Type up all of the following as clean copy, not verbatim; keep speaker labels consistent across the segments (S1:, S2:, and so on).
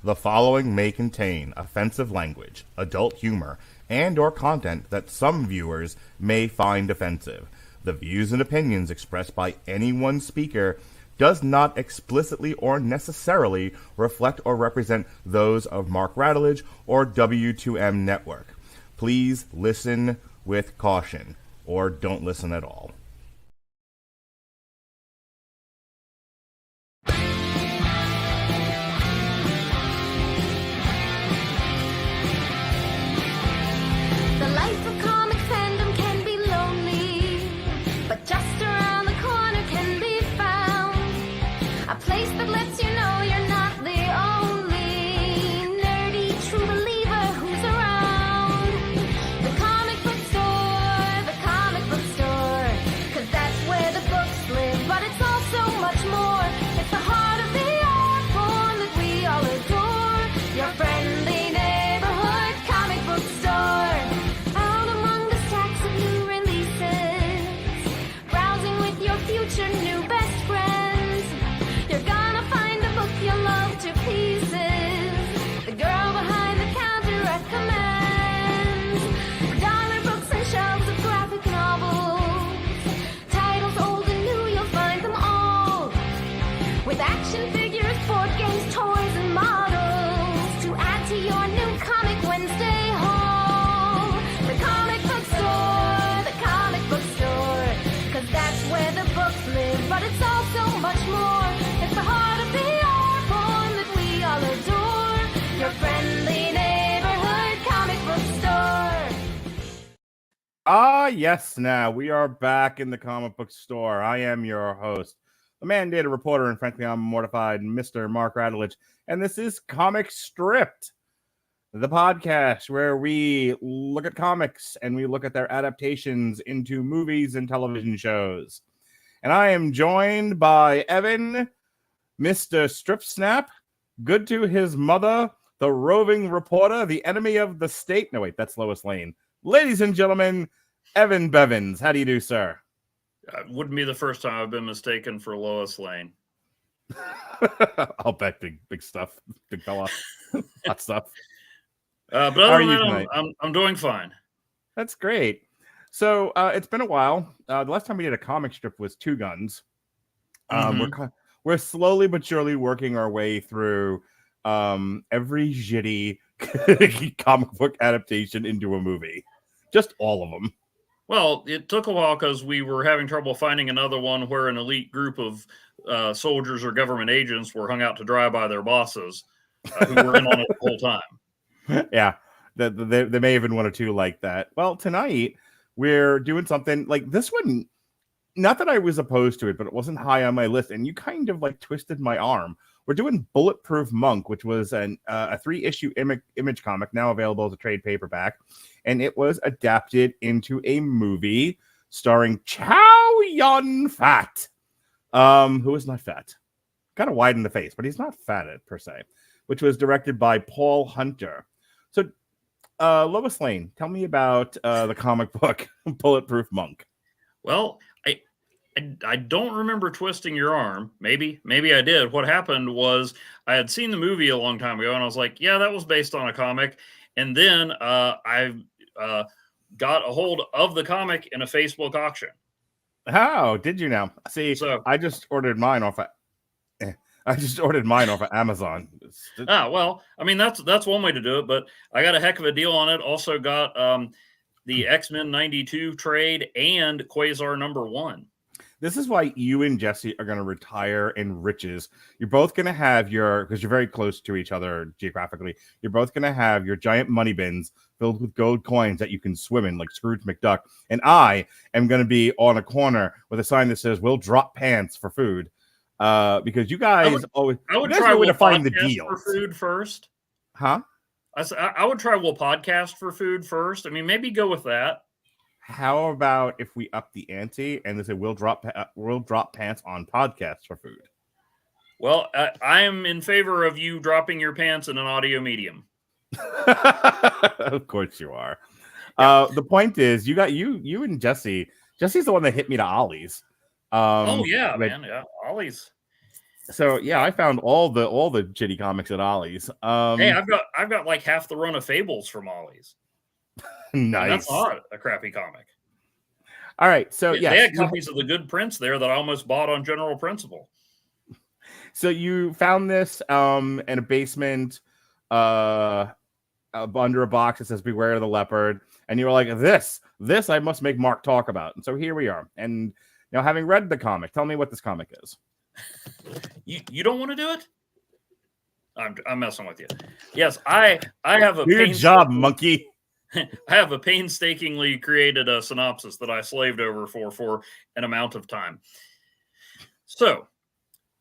S1: The following may contain offensive language, adult humor, and or content that some viewers may find offensive. The views and opinions expressed by any one speaker does not explicitly or necessarily reflect or represent those of Mark Radulich or W2M Network. Please listen with caution, or don't listen at all.
S2: The life of comic fandom can be lonely, but just around the corner can be found. A place that lets you know you're not the only nerdy true believer who's around. The comic book store, 'cause that's where the books live, but it's also much more. It's the heart of the art form that we all adore. Your friendly neighborhood comic book store. Out among the stacks of new releases, browsing with your future new best friends. You're gonna find a book you'll love to pieces. The girl behind the counter recommends dollar books and shelves of graphic novels. Titles old and new, you'll find them all. With action figures, board games, toys, and models to add to your new comic Wednesday haul. The comic book store, 'cause that's where the books live, but it's also much more. It's the heart of the art form that we all adore. Your friendly neighborhood comic book store.
S1: Yes, now we are back in the comic book store. I am your host, the mandated reporter, and frankly, I'm mortified, Mr. Mark Radulich, and this is Comic Stripped, the podcast where we look at comics and we look at their adaptations into movies and television shows. And I am joined by Evan, Mr. Strip Snap, good to his mother, the roving reporter, the enemy of the state. No, wait, that's Lois Lane. Ladies and gentlemen, Evan Bevins. How do you do, sir?
S3: It wouldn't be the first time I've been mistaken for Lois Lane.
S1: I'll bet big stuff, big fella, hot stuff.
S3: But
S1: How are
S3: other
S1: you
S3: than
S1: tonight?
S3: that, I'm doing fine.
S1: That's great. So it's been a while. The last time we did a comic strip was Two Guns. We're slowly but surely working our way through every shitty comic book adaptation into a movie. Just all of them.
S3: Well, it took a while because we were having trouble finding another one where an elite group of soldiers or government agents were hung out to dry by their bosses who were in on it the whole time.
S1: Yeah, they may have been one or two like that. Well, tonight we're doing something like this one. Not that I was opposed to it, but it wasn't high on my list, and you kind of like twisted my arm. We're doing Bulletproof Monk, which was a 3-issue image comic now available as a trade paperback, and it was adapted into a movie starring Chow Yun-fat, who is not fat, kind of wide in the face, but he's not fat per se, which was directed by Paul Hunter. So, Lois Lane, tell me about the comic book Bulletproof Monk.
S3: Well, I don't remember twisting your arm. Maybe I did. What happened was I had seen the movie a long time ago, and I was like, yeah, that was based on a comic. And then I got a hold of the comic in a Facebook auction.
S1: How did you now? See, so I just ordered mine off of Amazon.
S3: Well, I mean that's one way to do it, but I got a heck of a deal on it. Also got the X-Men 92 trade and Quasar #1.
S1: This is why you and Jesse are going to retire in riches. You're both going to have because you're very close to each other geographically, you're both going to have your giant money bins filled with gold coins that you can swim in like Scrooge McDuck. And I am going to be on a corner with a sign that says, "We'll drop pants for food." Because you guys
S3: I would try
S1: to find the deal
S3: for food first.
S1: Huh?
S3: I would try we'll podcast for food first. I mean, maybe go with that.
S1: How about if we up the ante and they say we'll drop pants on podcasts for food?
S3: Well, I am in favor of you dropping your pants in an audio medium.
S1: Of course you are. Yeah. The point is, you and Jesse. Jesse's the one that hit me to Ollie's.
S3: Man, yeah, Ollie's.
S1: So yeah, I found all the shitty comics at Ollie's.
S3: Hey, I've got like half the run of Fables from Ollie's.
S1: Nice.
S3: And that's not a crappy comic.
S1: All right, so
S3: They had copies of the good prints there that I almost bought on general principle.
S1: So you found this in a basement under a box that says "Beware of the Leopard," and you were like, "This I must make Mark talk about." And so here we are. And now, having read the comic, tell me what this comic is.
S3: You don't want to do it? I'm messing with you. Yes, I have a
S1: Good job, monkey.
S3: I have a painstakingly created a synopsis that I slaved over for an amount of time. So,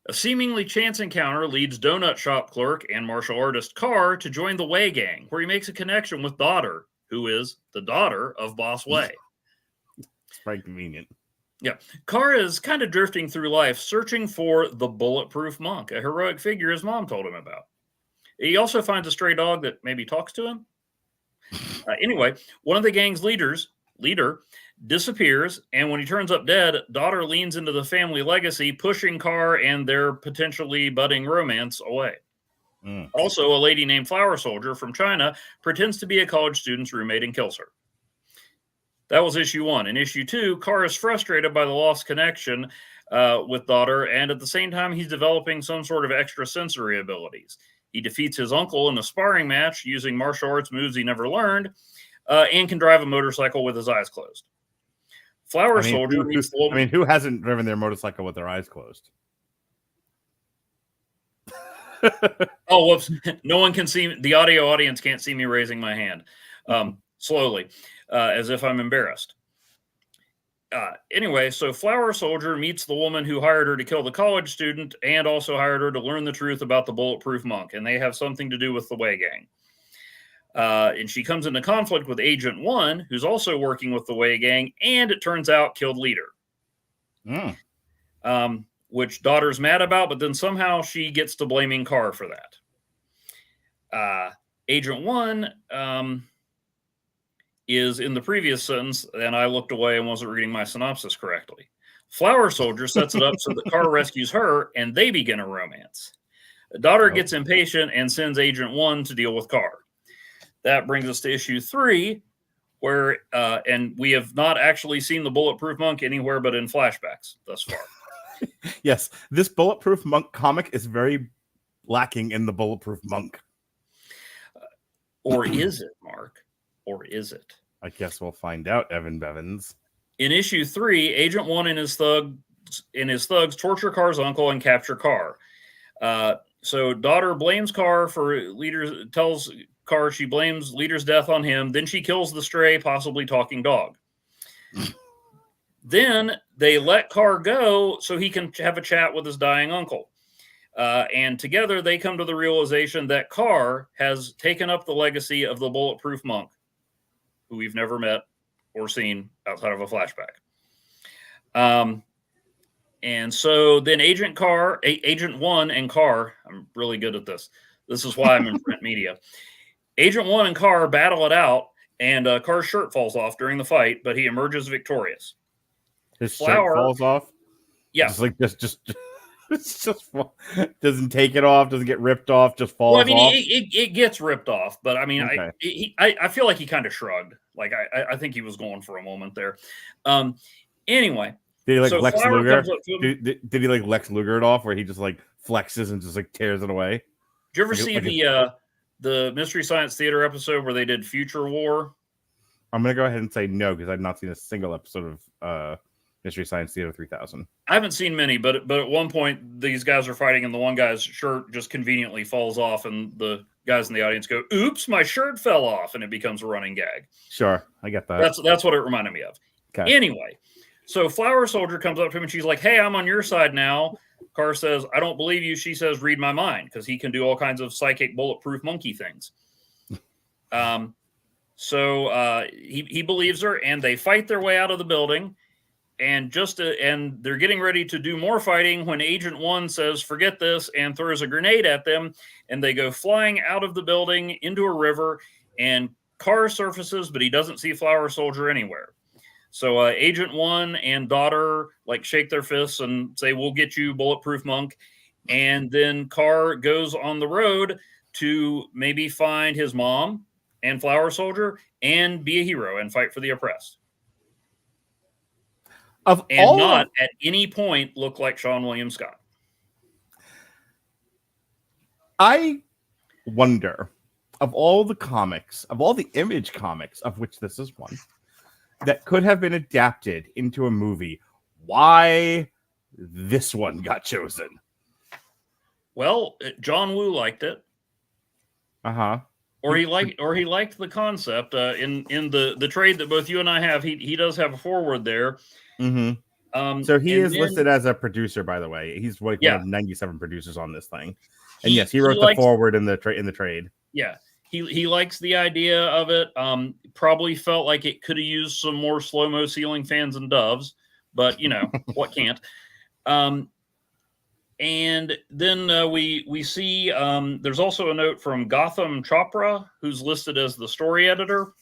S3: a seemingly chance encounter leads donut shop clerk and martial artist Carr to join the Wei gang, where he makes a connection with Daughter, who is the daughter of Boss Wei.
S1: It's very convenient.
S3: Yeah. Carr is kind of drifting through life, searching for the Bulletproof Monk, a heroic figure his mom told him about. He also finds a stray dog that maybe talks to him. Anyway, one of the gang's leader disappears, and when he turns up dead, Daughter leans into the family legacy, pushing Carr and their potentially budding romance away. Also, a lady named Flower Soldier from China pretends to be a college student's roommate and kills her. That was issue 1. In issue 2, Carr is frustrated by the lost connection with Daughter, and at the same time, he's developing some sort of extrasensory abilities. He defeats his uncle in a sparring match using martial arts moves he never learned, and can drive a motorcycle with his eyes closed. Flower Soldier meets the woman.
S1: Who hasn't driven their motorcycle with their eyes closed?
S3: Oh, whoops. No one can see. The audio audience can't see me raising my hand slowly, as if I'm embarrassed. Anyway, so Flower Soldier meets the woman who hired her to kill the college student and also hired her to learn the truth about the Bulletproof Monk, and they have something to do with the Wei gang. And she comes into conflict with Agent 1, who's also working with the Wei gang, and it turns out killed Leader. Which Daughter's mad about, but then somehow she gets to blaming Carr for that. Agent 1 is in the previous sentence, and I looked away and wasn't reading my synopsis correctly. Flower Soldier sets it up so that Carr rescues her, and they begin a romance. Daughter gets impatient and sends Agent 1 to deal with Carr. That brings us to issue 3, where, and we have not actually seen the Bulletproof Monk anywhere but in flashbacks thus far.
S1: Yes, this Bulletproof Monk comic is very lacking in the Bulletproof Monk.
S3: Or is it, Mark? Or is it?
S1: I guess we'll find out, Evan Bevins.
S3: In issue 3, Agent 1 and his thugs torture Carr's uncle and capture Carr. So Daughter blames Carr for Leader's, tells Carr she blames Leader's death on him. Then she kills the stray, possibly talking dog. Then they let Carr go so he can have a chat with his dying uncle. And together they come to the realization that Carr has taken up the legacy of the Bulletproof Monk, who we've never met or seen outside of a flashback. And so then Agent 1 and Carr, I'm really good at this. This is why I'm in print media. Agent 1 and Carr battle it out, and Carr's shirt falls off during the fight, but he emerges victorious.
S1: His shirt falls off?
S3: Yeah.
S1: Just it's just doesn't take it off, doesn't get ripped off, just falls off.
S3: It gets ripped off, but I mean, okay. I feel like he kind of shrugged. Like I think he was going for a moment there. Anyway,
S1: did he like Lex Luger? Did he like Lex Luger it off, where he just like flexes and just like tears it away?
S3: Did you ever see the Mystery Science Theater episode where they did Future War?
S1: I'm gonna go ahead and say no, because I've not seen a single episode of Mystery Science Theater 3000.
S3: I haven't seen many, but at one point these guys are fighting and the one guy's shirt just conveniently falls off and the guys in the audience go, "Oops, my shirt fell off," and it becomes a running gag.
S1: Sure, I get that.
S3: That's what it reminded me of. Okay. Anyway, so Flower Soldier comes up to him and she's like, "Hey, I'm on your side now." Carr says, "I don't believe you." She says, "Read my mind," because he can do all kinds of psychic bulletproof monkey things. So he believes her, and they fight their way out of the building. And and they're getting ready to do more fighting when Agent 1 says, "Forget this," and throws a grenade at them. And they go flying out of the building into a river. And Carr surfaces, but he doesn't see Flower Soldier anywhere. So Agent 1 and Daughter like shake their fists and say, "We'll get you, Bulletproof Monk." And then Carr goes on the road to maybe find his mom and Flower Soldier and be a hero and fight for the oppressed. And not at any point look like Seann William Scott.
S1: I wonder, of all the comics, of all the Image comics, of which this is one, that could have been adapted into a movie, why this one got chosen?
S3: Well, John Woo liked it. Or he liked the concept. In the trade that both you and I have, he does have a forward there.
S1: So he is listed as a producer, by the way. He's one of 97 producers on this thing. And yes, he wrote the forward in the trade. Yeah.
S3: He likes the idea of it. Probably felt like it could have used some more slow-mo ceiling fans and doves, but what can't. And then we see there's also a note from Gautam Chopra, who's listed as the story editor,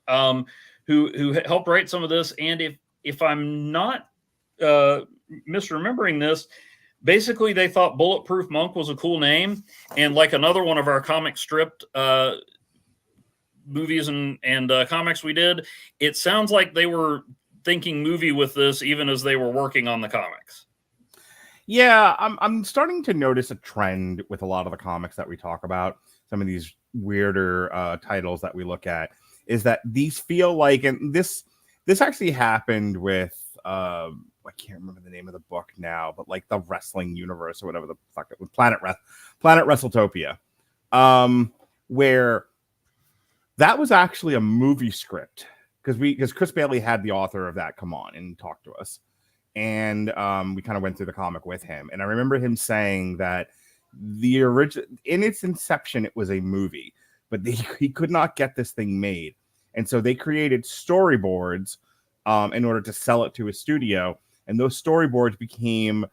S3: who helped write some of this. And if I'm not misremembering this, basically they thought Bulletproof Monk was a cool name, and like another one of our comic stripped movies and comics we did, it sounds like they were thinking movie with this even as they were working on the comics.
S1: Yeah, I'm starting to notice a trend with a lot of the comics that we talk about, some of these weirder titles that we look at, is that these feel like, and this actually happened with I can't remember the name of the book now, but like the wrestling universe or whatever the fuck it was, Planet WrestleTopia, where that was actually a movie script because Chris Bailey had the author of that come on and talk to us. And we kind of went through the comic with him. And I remember him saying that the original, in its inception, it was a movie, but he could not get this thing made. And so they created storyboards in order to sell it to his studio. And those storyboards became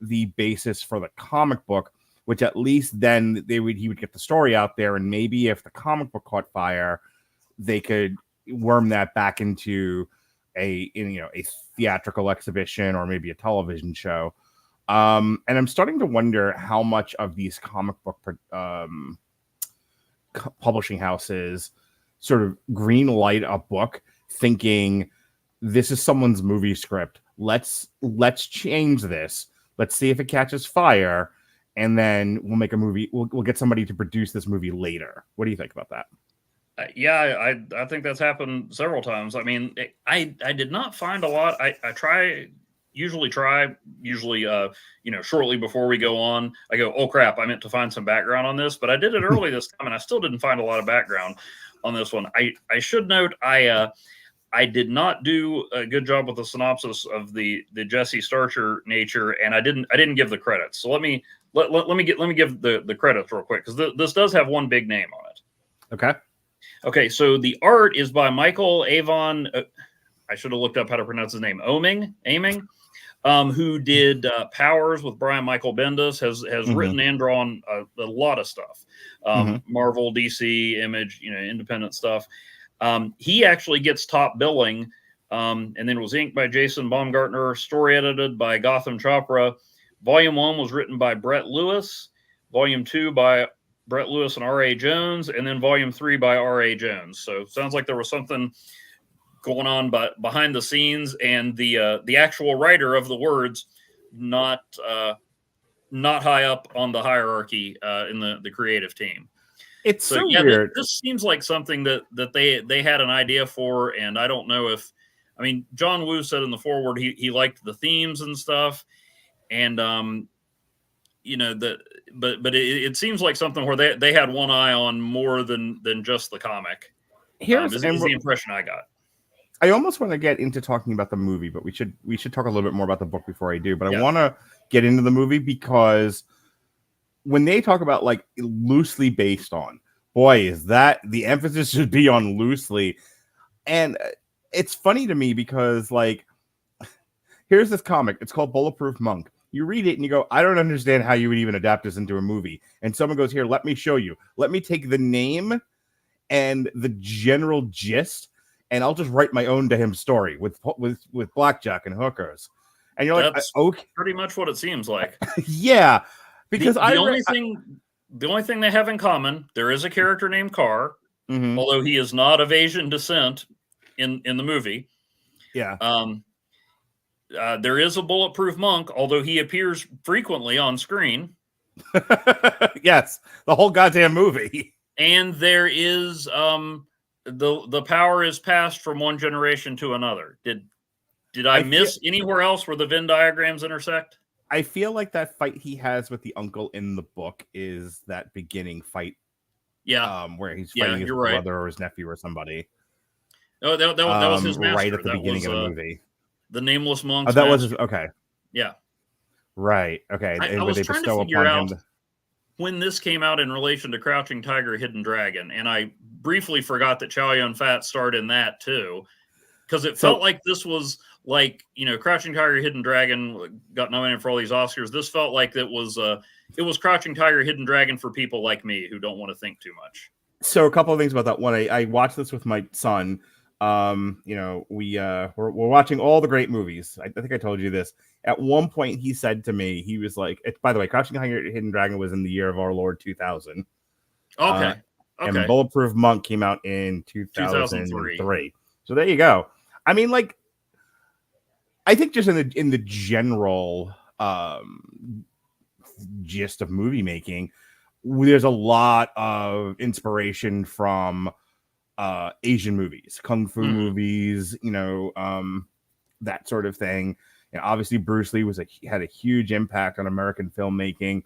S1: the basis for the comic book, which at least then he would get the story out there. And maybe if the comic book caught fire, they could worm that back into a theatrical exhibition or maybe a television show. And I'm starting to wonder how much of these comic book publishing houses sort of green light a book thinking this is someone's movie script. Let's change this. Let's see if it catches fire. And then we'll make a movie. We'll get somebody to produce this movie later. What do you think about that?
S3: Yeah, I think that's happened several times. I mean, I did not find a lot. I usually shortly before we go on, I go, oh crap, I meant to find some background on this, but I did it early this time and I still didn't find a lot of background on this one. I should note, I did not do a good job with the synopsis of the Jesse Starcher nature, and I didn't give the credits. So let me give the credits real quick, because this does have one big name on it. Okay, so the art is by Michael Avon. I should have looked up how to pronounce his name. Oeming, who did Powers with Brian Michael Bendis, has written and drawn a lot of stuff. Marvel, DC, Image, independent stuff. He actually gets top billing, and then was inked by Jason Baumgartner, story edited by Gautam Chopra. Volume 1 was written by Brett Lewis. Volume 2 by Brett Lewis and R.A. Jones, and then Volume 3 by R.A. Jones. So sounds like there was something going on behind the scenes, and the actual writer of the words not high up on the hierarchy in the creative team.
S1: It's so weird.
S3: This seems like something that they had an idea for, and I don't know if, I mean, John Woo said in the foreword he liked the themes and stuff, and but it seems like something where they had one eye on more than just the comic. Here's the impression I got.
S1: I almost want to get into talking about the movie, but we should talk a little bit more about the book before I do. But I want to get into the movie because when they talk about like loosely based on, boy, is that the emphasis should be on loosely. And it's funny to me because like, here's this comic. It's called Bulletproof Monk. You read it and you go, I don't understand how you would even adapt this into a movie. And someone goes, here, let me show you. Let me take the name and the general gist, and I'll just write my own damn story with blackjack and hookers. And you're like,
S3: That's
S1: okay,
S3: pretty much what it seems like.
S1: yeah, because
S3: The only thing they have in common, there is a character named Carr,
S1: Mhm.
S3: although he is not of Asian descent in the movie.
S1: Yeah.
S3: There is a Bulletproof Monk, although he appears frequently on screen.
S1: Yes, the whole goddamn movie.
S3: And there is the power is passed from one generation to another. Did I miss anywhere else where the Venn diagrams intersect?
S1: I feel like that fight he has with the uncle in the book is that beginning fight.
S3: Yeah.
S1: Where he's fighting his brother or his nephew or somebody.
S3: Oh, that was his master.
S1: Right at the beginning of the movie.
S3: The Nameless Monk's
S1: that
S3: master.
S1: was okay.
S3: Yeah.
S1: Right. Okay.
S3: I was trying to figure out when this came out in relation to Crouching Tiger, Hidden Dragon, and I briefly forgot that Chow Yun-fat starred in that too, because it felt like this was like, Crouching Tiger, Hidden Dragon got nominated for all these Oscars. This felt like it was Crouching Tiger, Hidden Dragon for people like me who don't want to think too much.
S1: So a couple of things about that. One, I watched this with my son. We're watching all the great movies. I think I told you this. At one point, he said to me, he was like, by the way, Crouching Tiger, Hidden Dragon was in the year of our Lord 2000.
S3: Okay.
S1: And Bulletproof Monk came out in 2003. So there you go. I mean, like, I think just in the general gist of movie making, there's a lot of inspiration from Asian movies, kung fu movies, that sort of thing. Obviously Bruce Lee had a huge impact on American filmmaking,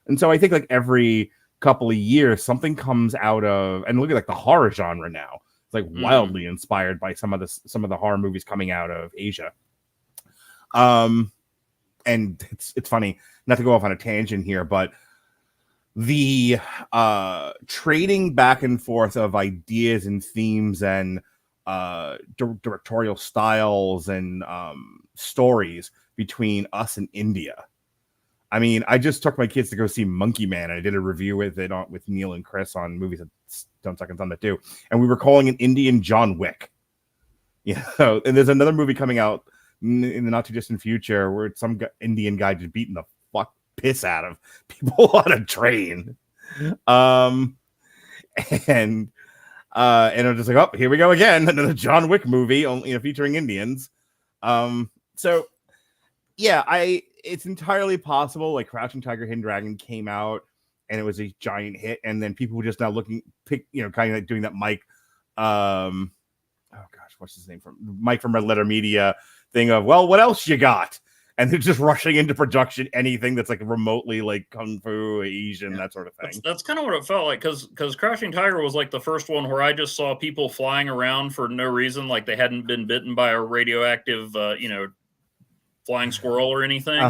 S1: and so I think like every couple of years something comes out of, and look at like the horror genre now. It's like wildly inspired by some of the horror movies coming out of Asia. And it's funny, not to go off on a tangent here, but the trading back and forth of ideas and themes and directorial styles and stories between us and India. I mean, I just took my kids to go see Monkey Man. I did a review with it with Neil and Chris on movies that Stone Seconds on that too, and we were calling it Indian John Wick. And there's another movie coming out in the not too distant future where some Indian guy just beating the piss out of people on a train. And I'm just like, oh, here we go again, another John Wick movie, only featuring Indians. So yeah, it's entirely possible like Crouching Tiger, Hidden Dragon came out and it was a giant hit, and then people were just now kind of like doing that Mike what's his name from Mike from Red Letter Media thing of, well, what else you got? And they're just rushing into production anything that's like remotely like kung fu, Asian, that sort of thing.
S3: That's kind of what it felt like, because Crouching Tiger was like the first one where I just saw people flying around for no reason, like they hadn't been bitten by a radioactive, flying squirrel or anything.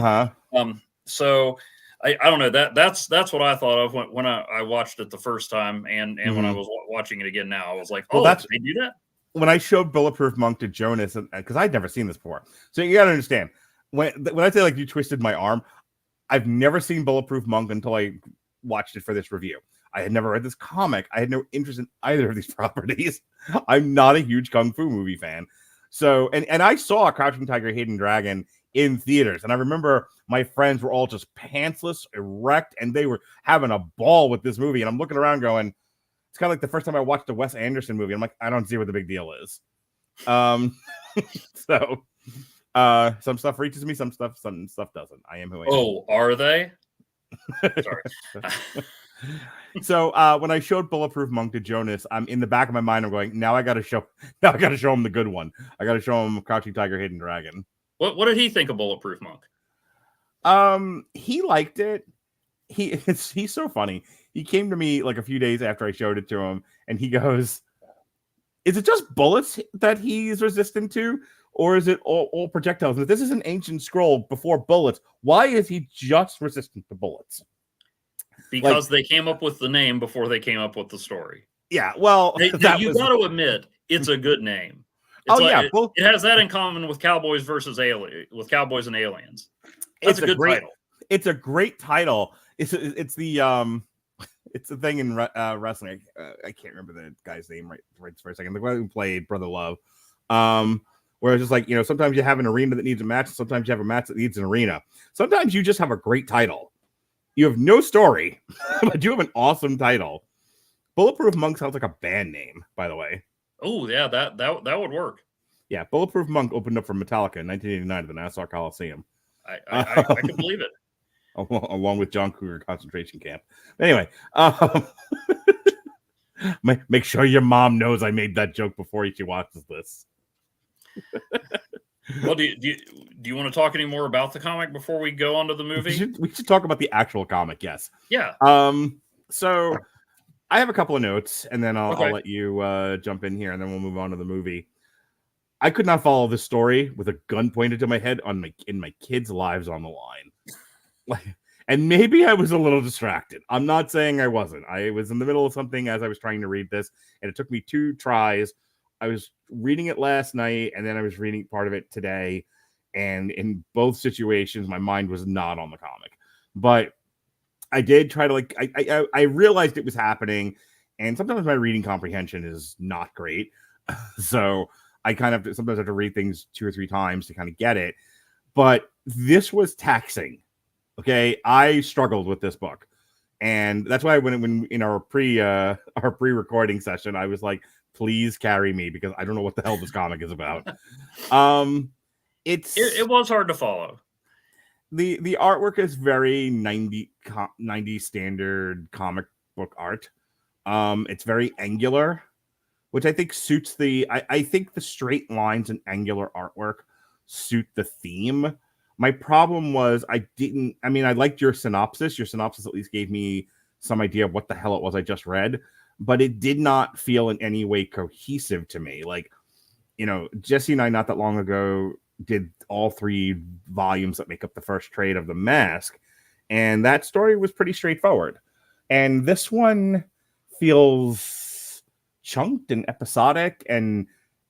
S3: So I don't know, that's what I thought of when I watched it the first time, and when I was watching it again now, I was like, oh, they do that.
S1: When I showed Bulletproof Monk to Jonas, because I'd never seen this before, so you got to understand. When I say like you twisted my arm, I've never seen Bulletproof Monk until I watched it for this review. I had never read this comic. I had no interest in either of these properties. I'm not a huge kung fu movie fan. So, and I saw Crouching Tiger, Hidden Dragon in theaters, and I remember my friends were all just pantsless, erect, and they were having a ball with this movie. And I'm looking around going, it's kind of like the first time I watched a Wes Anderson movie. I'm like, I don't see what the big deal is. So some stuff reaches me, some stuff doesn't. I am who I am.
S3: Oh, are they? Sorry.
S1: So when I showed Bulletproof Monk to Jonas, I'm in the back of my mind, I'm going, now I gotta show him the good one. I gotta show him Crouching Tiger, Hidden Dragon.
S3: What did he think of Bulletproof Monk?
S1: He liked it. He's so funny. He came to me like a few days after I showed it to him, and he goes, is it just bullets that he's resistant to? Or is it all projectiles? If this is an ancient scroll before bullets, why is he just resistant to bullets?
S3: Because they came up with the name before they came up with the story.
S1: Yeah, well,
S3: you got to admit, it's a good name. It has that in common with Cowboys with Cowboys and Aliens. That's a good title.
S1: It's a great title. It's the thing in wrestling. I can't remember the guy's name right for a second. The guy who played Brother Love. Whereas it's like, sometimes you have an arena that needs a match, sometimes you have a match that needs an arena. Sometimes you just have a great title. You have no story, but you have an awesome title. Bulletproof Monk sounds like a band name, by the way.
S3: Oh, yeah, that would work.
S1: Yeah, Bulletproof Monk opened up for Metallica in 1989 at the Nassau Coliseum.
S3: I can believe it.
S1: Along with John Cougar concentration camp. Anyway, make sure your mom knows I made that joke before she watches this.
S3: Well, do you want to talk any more about the comic before we go on to the movie?
S1: We should talk about the actual comic, yes.
S3: Yeah.
S1: So I have a couple of notes, and then I'll let you jump in here, and then we'll move on to the movie. I could not follow this story with a gun pointed to my head in my kids' lives on the line. And maybe I was a little distracted. I'm not saying I wasn't. I was in the middle of something as I was trying to read this, and it took me 2 tries. I was reading it last night, and then I was reading part of it today. And in both situations, my mind was not on the comic. But I did try to I realized it was happening, and sometimes my reading comprehension is not great. So I kind of sometimes have to read things 2 or 3 times to kind of get it. But this was taxing. Okay, I struggled with this book, and that's why when in our pre-recording session, I was like, "Please carry me," because I don't know what the hell this comic is about.
S3: It was hard to follow.
S1: The artwork is very 90 standard comic book art. It's very angular, which I think suits I think the straight lines and angular artwork suit the theme. My problem was I liked your synopsis. Your synopsis at least gave me some idea of what the hell it was I just read, but it did not feel in any way cohesive to me. Like, Jesse and I not that long ago did all 3 volumes that make up the first trade of The Mask, and that story was pretty straightforward. And this one feels chunked and episodic and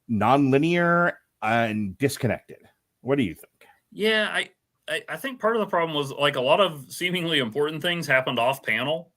S1: non-linear and disconnected. What do you think?
S3: Yeah, I think part of the problem was like a lot of seemingly important things happened off panel.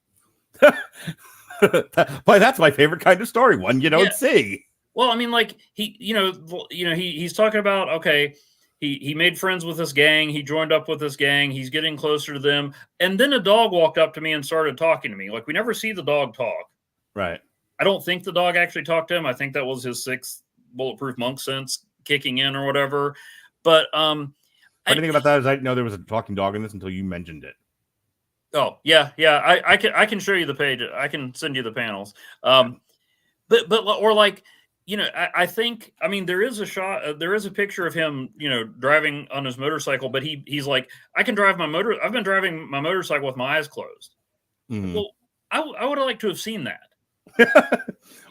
S1: Boy, that's my favorite kind of story. One you don't see.
S3: Well, I mean, like he's talking about, okay, he made friends with this gang, he joined up with this gang, he's getting closer to them, and then a dog walked up to me and started talking to me. Like, we never see the dog talk.
S1: Right.
S3: I don't think the dog actually talked to him. I think that was his 6th Bulletproof Monk sense kicking in or whatever. But
S1: funny thing about that is I didn't know there was a talking dog in this until you mentioned it.
S3: Oh, yeah. I can show you the page. I can send you the panels. Or like, I think, there is a shot, there is a picture of him, driving on his motorcycle, but he's like, I've been driving my motorcycle with my eyes closed. Mm-hmm. Well, I would have liked to have seen that.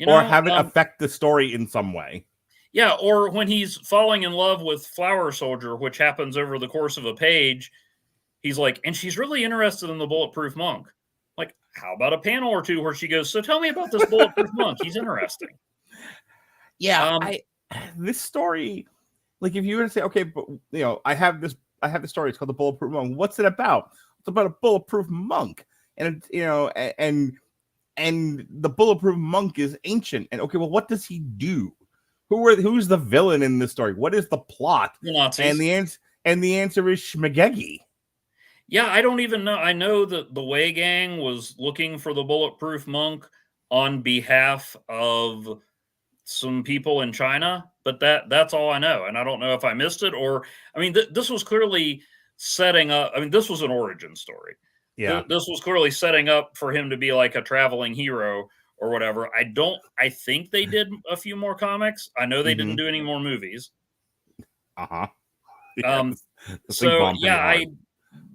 S1: Or have it affect the story in some way.
S3: Yeah, or when he's falling in love with Flower Soldier, which happens over the course of a page, he's like, and she's really interested in the Bulletproof Monk. Like, how about a panel or 2 where she goes, so tell me about this Bulletproof Monk. He's interesting.
S1: Yeah, this story, like if you were to say, okay, but I have this story. It's called the Bulletproof Monk. What's it about? It's about a bulletproof monk, and and the Bulletproof Monk is ancient. And okay, well, what does he do? Who's the villain in this story? What is the plot?
S3: The Nazis.
S1: And the answer is Schmagegi.
S3: Yeah, I don't even know. I know that the Wei Gang was looking for the Bulletproof Monk on behalf of some people in China, but that's all I know. And I don't know if I missed it or, this was clearly setting up. This was an origin story.
S1: Yeah.
S3: This was clearly setting up for him to be like a traveling hero or whatever. I think they did a few more comics. I know they didn't do any more movies.
S1: Uh-huh.
S3: So yeah,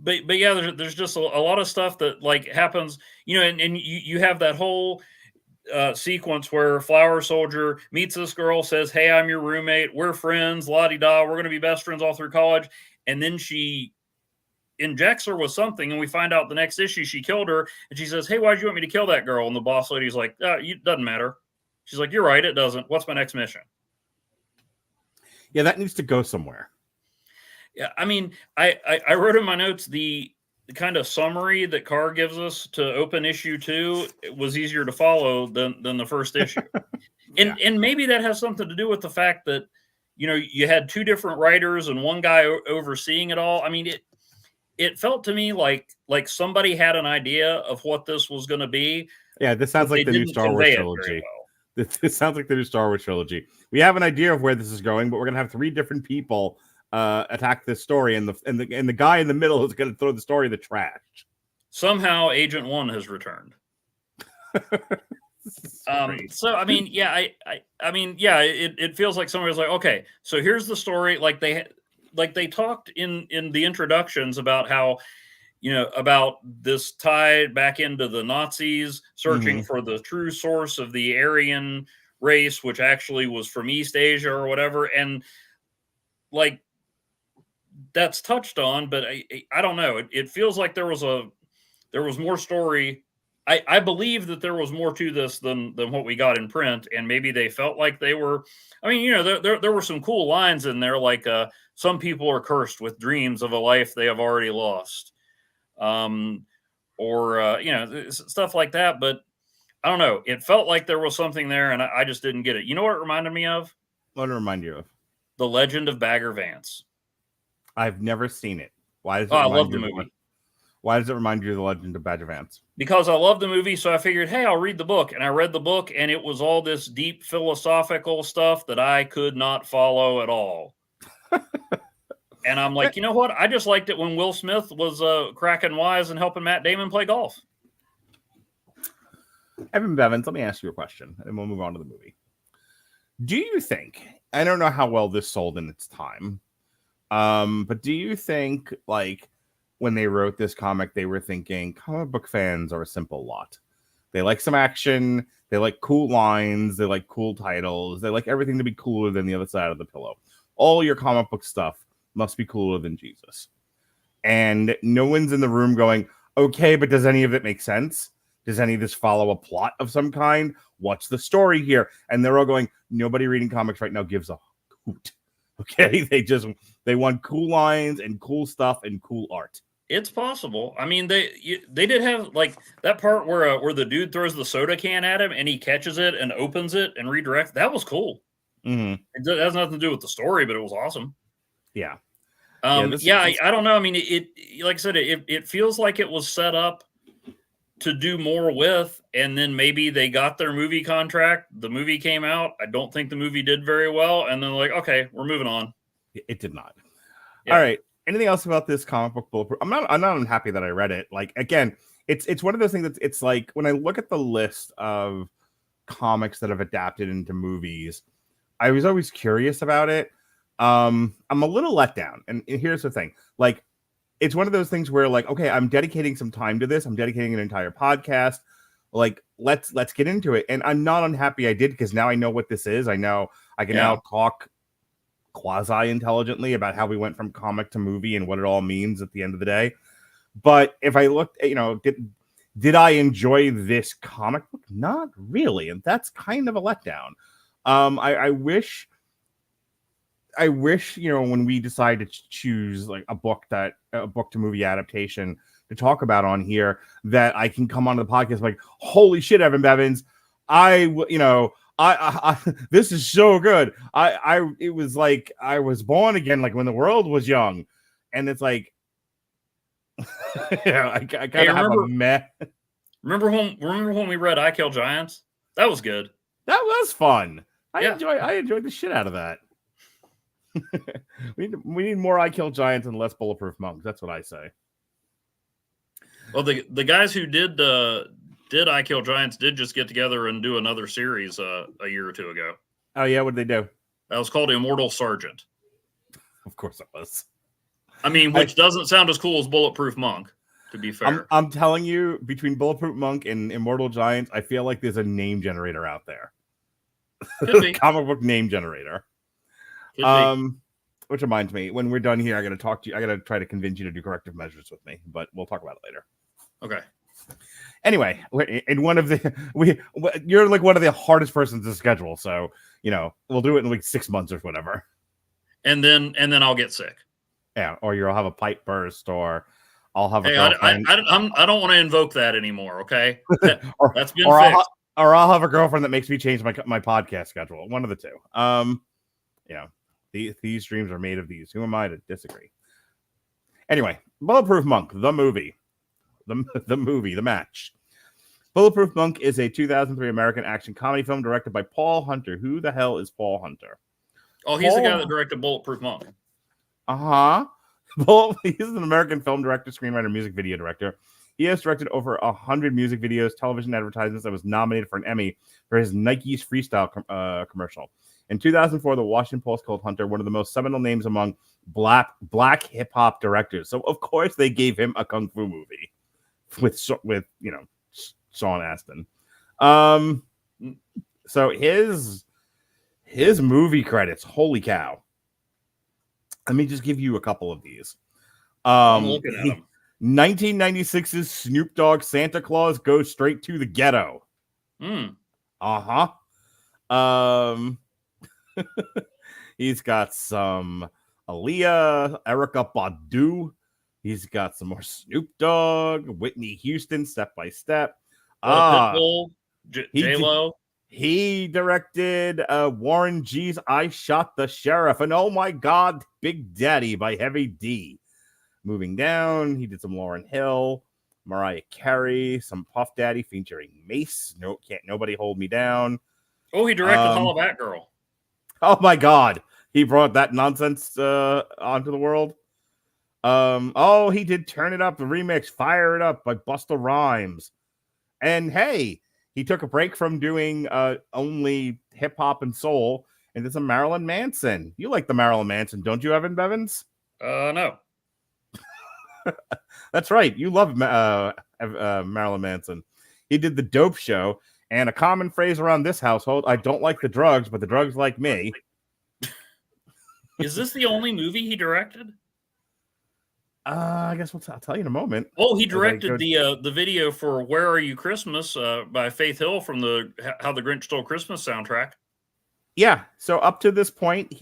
S3: but yeah, there's just a lot of stuff that like happens, and you have that whole sequence where Flower Soldier meets this girl, says, hey, I'm your roommate, we're friends, la-di-da, we're going to be best friends all through college. And then she injects her with something, and we find out the next issue she killed her, and she says, hey, why'd you want me to kill that girl? And the boss lady's like, it doesn't matter. She's like, you're right, it doesn't. What's my next mission?
S1: Yeah, that needs to go somewhere.
S3: Yeah, I wrote in my notes the kind of summary that Carr gives us to open issue 2 was easier to follow than the first issue. And maybe that has something to do with the fact that, you had two different writers and one guy overseeing it all. I mean, it felt to me like somebody had an idea of what this was going to be.
S1: Yeah, this sounds like the new Star Wars trilogy. This sounds like the new Star Wars trilogy. We have an idea of where this is going, but we're gonna have three different people attack this story, and the guy in the middle is gonna throw the story in the trash.
S3: Somehow, Agent One has returned. So I mean, yeah, I mean, yeah, it feels like somebody was like, okay, so here's the story. Like they talked in the introductions about how, about this tied back into the Nazis searching for the true source of the Aryan race, which actually was from East Asia or whatever. And like, that's touched on, but I don't know. It feels like there was more story. I believe that there was more to this than what we got in print, and maybe they felt like they were. I mean, there were some cool lines in there, like some people are cursed with dreams of a life they have already lost, or stuff like that. But I don't know. It felt like there was something there, and I just didn't get it. You know what it reminded me of?
S1: What did it remind you of?
S3: The Legend of Bagger Vance.
S1: I've never seen it. Why does it?
S3: I love the movie.
S1: Why does it remind you of The Legend of Bagger Vance?
S3: Because I love the movie, so I figured, hey, I'll read the book. And I read the book, and it was all this deep philosophical stuff that I could not follow at all. And I'm like, you know what? I just liked it when Will Smith was cracking wise and helping Matt Damon play golf.
S1: Evan Bevins, let me ask you a question, and we'll move on to the movie. Do you think, I don't know how well this sold in its time, but do you think, like, when they wrote this comic, they were thinking comic book fans are a simple lot. They like some action. They like cool lines. They like cool titles. They like everything to be cooler than the other side of the pillow. All your comic book stuff must be cooler than Jesus. And no one's in the room going, okay, but does any of it make sense? Does any of this follow a plot of some kind? What's the story here? And they're all going, nobody reading comics right now gives a hoot. Okay, they want cool lines and cool stuff and cool art.
S3: It's possible. I mean, they did have like that part where the dude throws the soda can at him and he catches it and opens it and redirects. That was cool.
S1: Mm-hmm.
S3: It has nothing to do with the story, but it was awesome.
S1: Yeah.
S3: I don't know. I mean, it like I said, it feels like it was set up to do more with, and then maybe they got their movie contract. The movie came out. I don't think the movie did very well, and then like, okay, we're moving on.
S1: It did not.
S3: Yeah.
S1: All right. Anything else about this comic book Bulletproof? I'm not unhappy that I read it. Like, again, it's one of those things that it's like when I look at the list of comics that have adapted into movies, I was always curious about it. I'm a little let down. And here's the thing. Like, it's one of those things where, like, okay, I'm dedicating some time to this. I'm dedicating an entire podcast. Like, let's get into it. And I'm not unhappy I did, because now I know what this is. I know I can now talk quasi-intelligently about how we went from comic to movie and what it all means at the end of the day. But if I looked, did I enjoy this comic book? Not really, and that's kind of a letdown. I wish, when we decide to choose like a book to movie adaptation to talk about on here, that I can come onto the podcast like, holy shit, Evan Bevins, I this is so good. It was like I was born again, like when the world was young, and it's like, I kind of have a meh.
S3: Remember when we read I Kill Giants? That was good.
S1: That was fun. I enjoyed the shit out of that. we need more I Kill Giants and less Bulletproof Monk. That's what I say.
S3: Well, the guys who did I Kill Giants did just get together and do another series a year or two ago.
S1: Oh yeah, what did they do?
S3: That was called Immortal Sergeant.
S1: Of course it was.
S3: I mean, which doesn't sound as cool as Bulletproof Monk, to be fair.
S1: I'm telling you, between Bulletproof Monk and Immortal Giants, I feel like there's a name generator out there.
S3: Could be.
S1: Comic book name generator. Which reminds me, when we're done here, I got to talk to you. I got to try to convince you to do corrective measures with me, but we'll talk about it later.
S3: Okay.
S1: Anyway, you're like one of the hardest persons to schedule, so we'll do it in like 6 months or whatever.
S3: And then I'll get sick.
S1: Yeah, or you'll have a pipe burst, or I'll have a
S3: girlfriend. I don't want to invoke that anymore. Okay, that's been fixed.
S1: I'll have a girlfriend that makes me change my podcast schedule. One of the two. These dreams are made of these. Who am I to disagree? Anyway, Bulletproof Monk, the movie. The match. Bulletproof Monk is a 2003 American action comedy film directed by Paul Hunter. Who the hell is Paul Hunter?
S3: Oh, he's the guy that directed Bulletproof Monk.
S1: Uh-huh. He's an American film director, screenwriter, music video director. He has directed over 100 music videos, television advertisements, and was nominated for an Emmy for his Nike's Freestyle commercial. In 2004, the Washington Post called Hunter one of the most seminal names among black hip-hop directors. So, of course, they gave him a kung fu movie with Sean Astin. So his movie credits, holy cow. Let me just give you a couple of these.
S3: I'm looking at them.
S1: 1996's Snoop Dogg Santa Claus Goes Straight to the Ghetto. Uh-huh. He's got some Aaliyah, Erykah Badu. He's got some more Snoop Dogg, Whitney Houston, Step by Step.
S3: Pitbull, J-Lo.
S1: He directed Warren G's I Shot the Sheriff, and oh my God, Big Daddy by Heavy D. Moving down, he did some Lauryn Hill, Mariah Carey, some Puff Daddy featuring Mace. No, can't nobody hold me down.
S3: Oh, he directed Holla Back Girl.
S1: Oh my God, he brought that nonsense onto the world. Oh, he did Turn It Up, the remix, Fire It Up by Busta Rhymes. And hey, he took a break from doing only hip hop and soul and did some Marilyn Manson. You like the Marilyn Manson, don't you, Evan Bevins?
S3: No.
S1: That's right. You love Marilyn Manson. He did the Dope Show, and a common phrase around this household: I don't like the drugs, but the drugs like me.
S3: Is this the only movie he directed?
S1: I guess I'll tell you in a moment.
S3: Oh, he directed the video for "Where Are You Christmas" by Faith Hill from the How the Grinch Stole Christmas soundtrack.
S1: Yeah. So up to this point,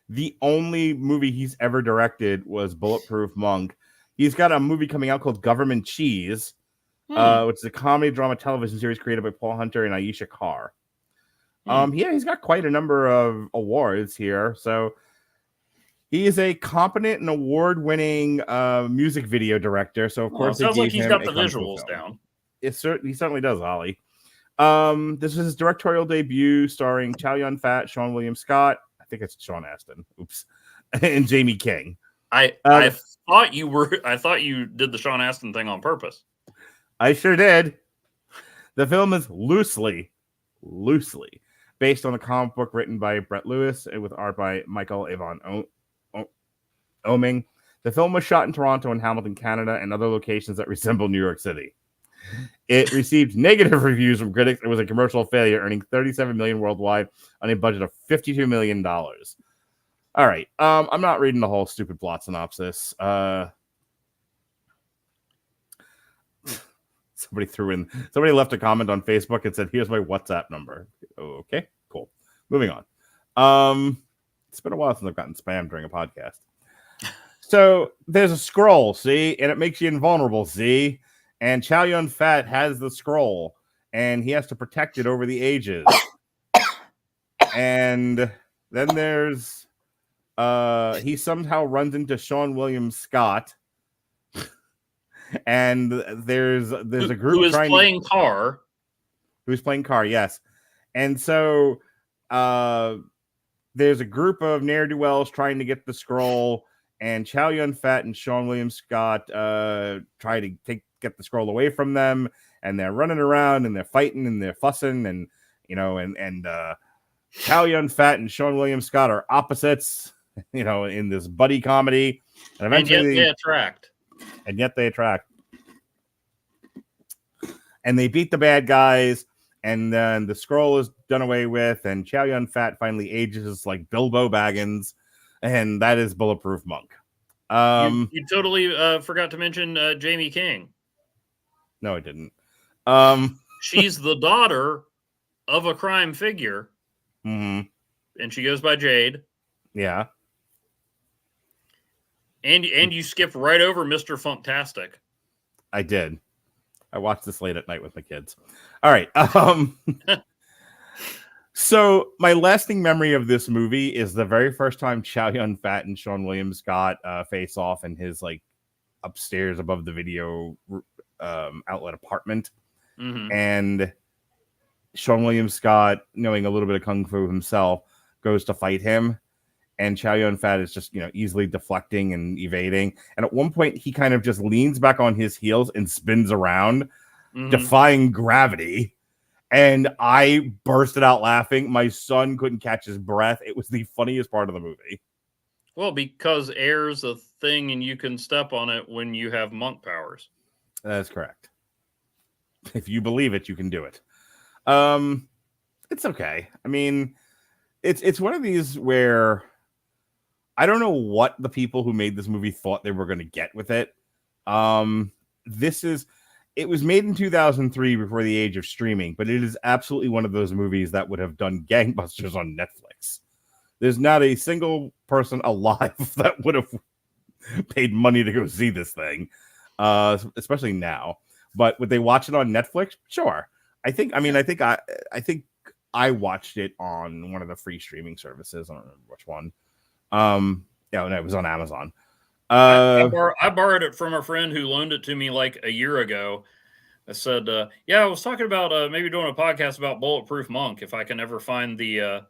S1: the only movie he's ever directed was Bulletproof Monk. He's got a movie coming out called Government Cheese, which is a comedy drama television series created by Paul Hunter and Aisha Carr. Yeah, he's got quite a number of awards here. So he is a competent and award-winning music video director. So of course,
S3: it sounds like he's got the visuals down.
S1: He certainly does, Ollie. This is his directorial debut, starring Chow Yun-fat, Seann William Scott. I think it's Sean Astin. Oops, and Jaime King.
S3: I thought you did the Sean Astin thing on purpose.
S1: I sure did. The film is loosely based on a comic book written by Brett Lewis and with art by Michael Avon Oeming. The film was shot in Toronto and Hamilton, Canada, and other locations that resemble New York City. It received negative reviews from critics. It was a commercial failure, earning $37 million worldwide on a budget of $52 million. All right. I'm not reading the whole stupid plot synopsis. Somebody left a comment on Facebook and said, "Here's my WhatsApp number." Okay, cool. Moving on. It's been a while since I've gotten spam during a podcast. So there's a scroll, see, and it makes you invulnerable, see. And Chow Yun-fat has the scroll, and he has to protect it over the ages. And then there's he somehow runs into Seann William Scott, and there's a group
S3: who is playing car.
S1: Who's playing car? Yes, and so there's a group of ne'er-do-wells trying to get the scroll, and Chow Yun-fat and Seann William Scott try to get the scroll away from them, and they're running around and they're fighting and they're fussing, and Chow Yun-fat and Seann William Scott are opposites, in this buddy comedy, and eventually they attract, and they beat the bad guys, and then the scroll is done away with, and Chow Yun-fat finally ages like Bilbo Baggins, and that is Bulletproof Monk.
S3: You totally forgot to mention Jaime King.
S1: No, I didn't.
S3: She's the daughter of a crime figure.
S1: Mm-hmm.
S3: And she goes by Jade.
S1: Yeah.
S3: And you skipped right over Mr. Funktastic.
S1: I did. I watched this late at night with my kids. All right. So my lasting memory of this movie is the very first time Chow Yun-fat and Seann William Scott face off in his like upstairs above the video outlet apartment, and Seann William Scott, knowing a little bit of kung fu himself, goes to fight him, and Chow Yun-fat is just easily deflecting and evading, and at one point he kind of just leans back on his heels and spins around, defying gravity. And I bursted out laughing. My son couldn't catch his breath. It was the funniest part of the movie.
S3: Well, because air's a thing and you can step on it when you have monk powers.
S1: That's correct. If you believe it, you can do it. It's okay. I mean, it's one of these where I don't know what the people who made this movie thought they were going to get with it. It was made in 2003 before the age of streaming, but it is absolutely one of those movies that would have done gangbusters on Netflix. There's not a single person alive that would have paid money to go see this thing, especially now. But would they watch it on Netflix? Sure. I think I watched it on one of the free streaming services. I don't remember which one. No, it was on Amazon.
S3: I borrowed it from a friend who loaned it to me like a year ago. I said, I was talking about maybe doing a podcast about Bulletproof Monk if I can ever find the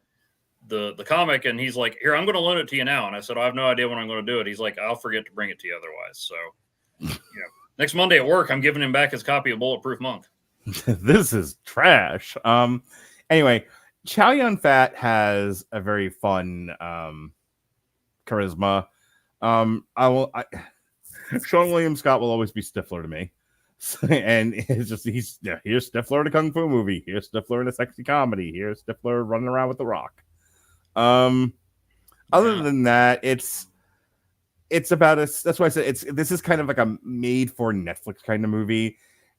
S3: comic. And he's like, here, I'm going to loan it to you now. And I said, I have no idea when I'm going to do it. He's like, I'll forget to bring it to you otherwise. So, next Monday at work, I'm giving him back his copy of Bulletproof Monk.
S1: This is trash. Anyway, Chow Yun-fat has a very fun charisma. Seann William Scott will always be Stifler to me. And it's just here's Stifler in a kung fu movie, here's Stifler in a sexy comedy, here's Stifler running around with the Rock. Other than that, it's about us. That's why I said this is kind of like a made for Netflix kind of movie.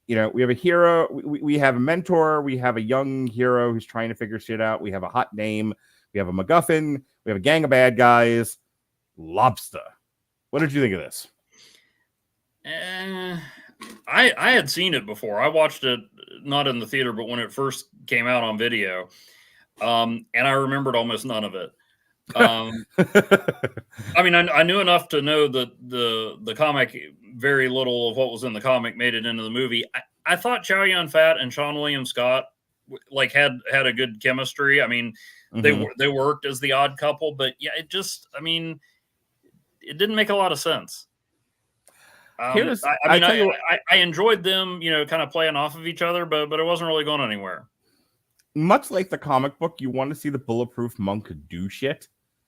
S1: We have a hero, we have a mentor, we have a young hero who's trying to figure shit out, we have a hot name, we have a MacGuffin, we have a gang of bad guys. Lobster. What did you think of this?
S3: I had seen it before. I watched it not in the theater, but when it first came out on video, and I remembered almost none of it. I mean, I knew enough to know that the comic, very little of what was in the comic made it into the movie. I thought Chow Yun-fat and Seann William Scott like had a good chemistry. I mean, they worked as the odd couple, but yeah, it didn't make a lot of sense. I enjoyed them, kind of playing off of each other, but it wasn't really going anywhere.
S1: Much like the comic book, you want to see the Bulletproof Monk do shit,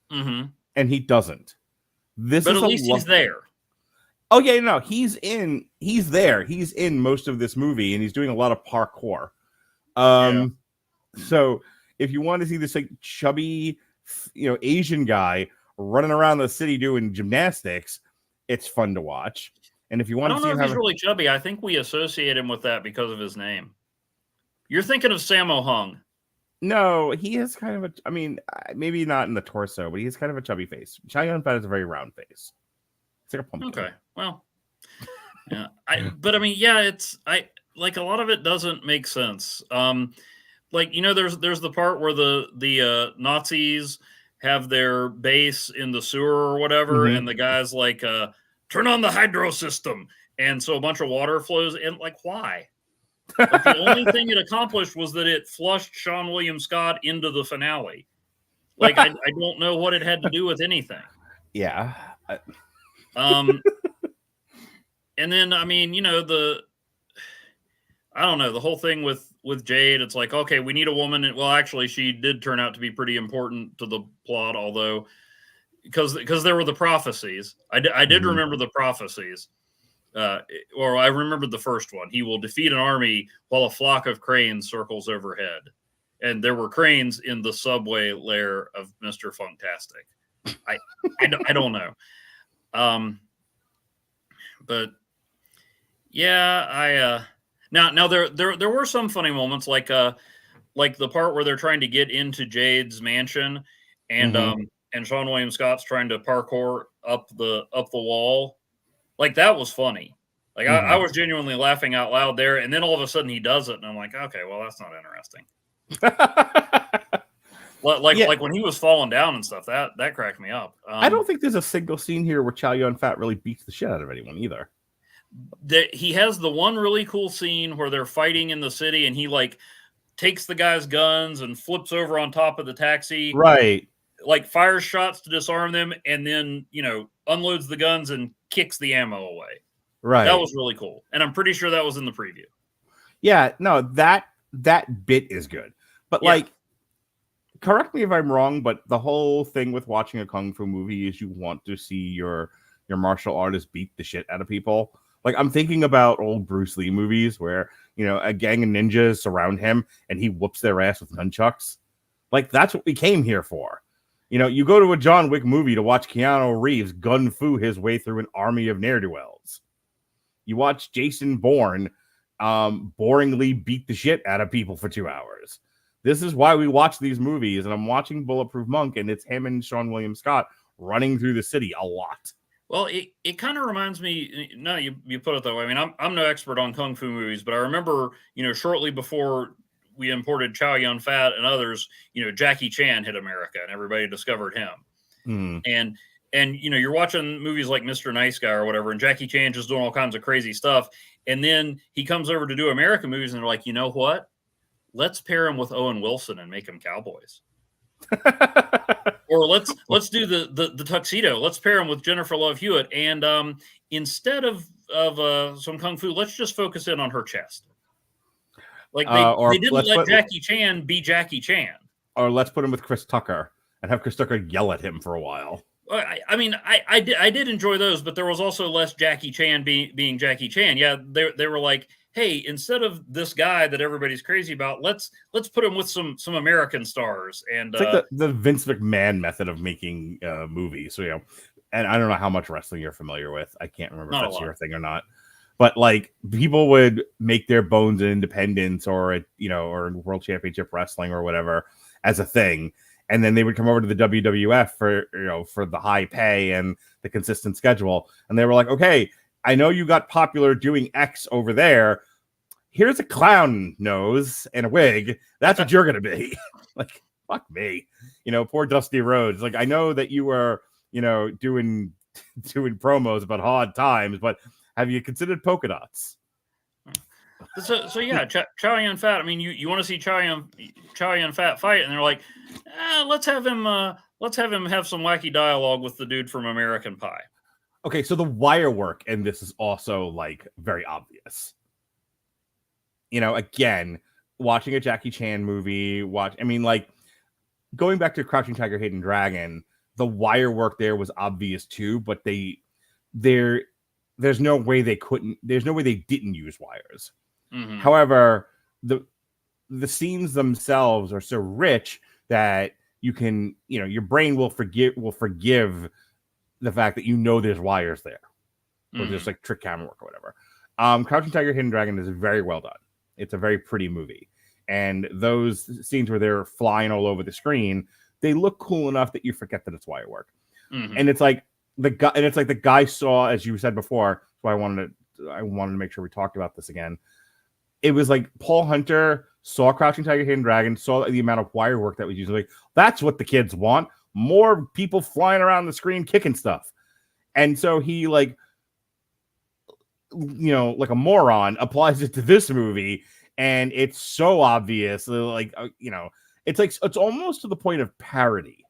S1: and he doesn't. But at least he's there. Oh yeah, no, he's there. He's in most of this movie, and he's doing a lot of parkour. So if you want to see this like chubby, Asian guy running around the city doing gymnastics, it's fun to watch. And if you want to see him,
S3: he's really chubby. I think we associate him with that because of his name. You're thinking of Sammo Hung.
S1: No, he has kind of maybe not in the torso, but he has kind of a chubby face. Chow Yun-fat has a very round face. It's like a pumpkin.
S3: Okay, well, yeah. It's like a lot of it doesn't make sense. There's the part where the Nazis have their base in the sewer or whatever, and the guy's like, turn on the hydro system, and so a bunch of water flows in. Like, why? Like, the only thing it accomplished was that it flushed Seann William Scott into the finale. Like, I don't know what it had to do with anything.
S1: Yeah.
S3: And then I don't know, the whole thing with Jade. It's like, okay, we need a woman, and well, actually, she did turn out to be pretty important to the plot, although. Because there were the prophecies. I did remember the prophecies. Or I remembered the first one. He will defeat an army while a flock of cranes circles overhead. And there were cranes in the subway lair of Mr. Funktastic. I don't know. But yeah, now there were some funny moments like the part where they're trying to get into Jade's mansion, and Seann William Scott's trying to parkour up the wall. Like, that was funny. Like, I was genuinely laughing out loud there, and then all of a sudden he does it, and I'm like, okay, well, that's not interesting. like when he was falling down and stuff, that cracked me up.
S1: I don't think there's a single scene here where Chow Yun-fat really beats the shit out of anyone either.
S3: He has the one really cool scene where they're fighting in the city, and he like takes the guy's guns and flips over on top of the taxi,
S1: right?
S3: Like fires shots to disarm them, and then unloads the guns and kicks the ammo away.
S1: Right.
S3: That was really cool, and I'm pretty sure that was in the preview.
S1: Yeah, no, that bit is good, but like, correct me if I'm wrong, but the whole thing with watching a kung fu movie is you want to see your martial artist beat the shit out of people. Like, I'm thinking about old Bruce Lee movies where, a gang of ninjas surround him and he whoops their ass with nunchucks. Like, that's what we came here for. You go to a John Wick movie to watch Keanu Reeves gun fu his way through an army of ne'er-do-wells. You watch Jason Bourne boringly beat the shit out of people for 2 hours. This is why we watch these movies, and I'm watching Bulletproof Monk, and it's him and Seann William Scott running through the city a lot.
S3: Well, it kind of reminds me. No, you put it that way. I mean, I'm no expert on kung fu movies, but I remember, shortly before we imported Chow Yun-fat and others, Jackie Chan hit America, and everybody discovered him. And you're watching movies like Mr. Nice Guy or whatever, and Jackie Chan just doing all kinds of crazy stuff, and then he comes over to do American movies, and they're like, you know what? Let's pair him with Owen Wilson and make him cowboys. Or let's do the tuxedo. Let's pair him with Jennifer Love Hewitt, and instead of some kung fu, let's just focus in on her chest. Like they didn't let Jackie Chan be Jackie Chan.
S1: Or let's put him with Chris Tucker and have Chris Tucker yell at him for a while.
S3: I mean, I did enjoy those, but there was also less Jackie Chan being Jackie Chan. Yeah, they were like, hey, instead of this guy that everybody's crazy about, let's put him with some American stars. And
S1: it's like the Vince McMahon method of making movies. So and I don't know how much wrestling you're familiar with. I can't remember if that's your thing or not. But like, people would make their bones in independence or or in World Championship Wrestling or whatever as a thing. And then they would come over to the WWF for the high pay and the consistent schedule. And they were like, okay, I know you got popular doing X over there. Here's a clown nose and a wig. That's what you're going to be. Like, fuck me. Poor Dusty Rhodes. Like, I know that you were, doing promos about hard times, but have you considered polka dots?
S3: So yeah, Chow Yun-fat. I mean, you want to see Chow Yun-fat fight, and they're like, let's have him have some wacky dialogue with the dude from American Pie.
S1: Okay, so the wire work in this is also like very obvious. Again, watching a Jackie Chan movie, going back to Crouching Tiger, Hidden Dragon, the wire work there was obvious too, but there's no way they didn't use wires.
S3: Mm-hmm.
S1: However, the scenes themselves are so rich that you can, your brain will forgive the fact that there's wires there, or just like trick camera work or whatever. Crouching Tiger, Hidden Dragon is very well done. It's a very pretty movie, and those scenes where they're flying all over the screen, they look cool enough that you forget that it's wire work.
S3: Mm-hmm.
S1: And it's like the guy saw, as you said before. So I wanted to make sure we talked about this again. It was like Paul Hunter saw Crouching Tiger, Hidden Dragon, saw the amount of wire work that was used. Like, that's what the kids want. More people flying around the screen kicking stuff. And so he like a moron applies it to this movie, and it's so obvious. Like, it's almost to the point of parody.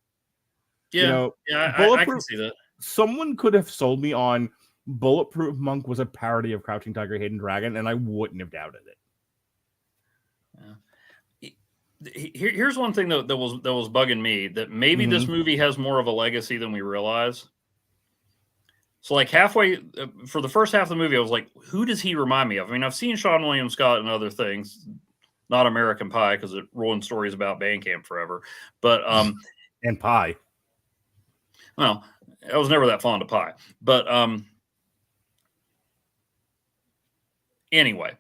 S3: Yeah, I can see that.
S1: Someone could have sold me on Bulletproof Monk was a parody of Crouching Tiger, Hidden Dragon, and I wouldn't have doubted it.
S3: Here's one thing that was bugging me, that maybe this movie has more of a legacy than we realize. So like halfway for the first half of the movie, I was like, who does he remind me of? I mean, I've seen Seann William Scott and other things, not American Pie, because it ruined stories about band camp forever. But
S1: and pie.
S3: Well, I was never that fond of pie. But anyway,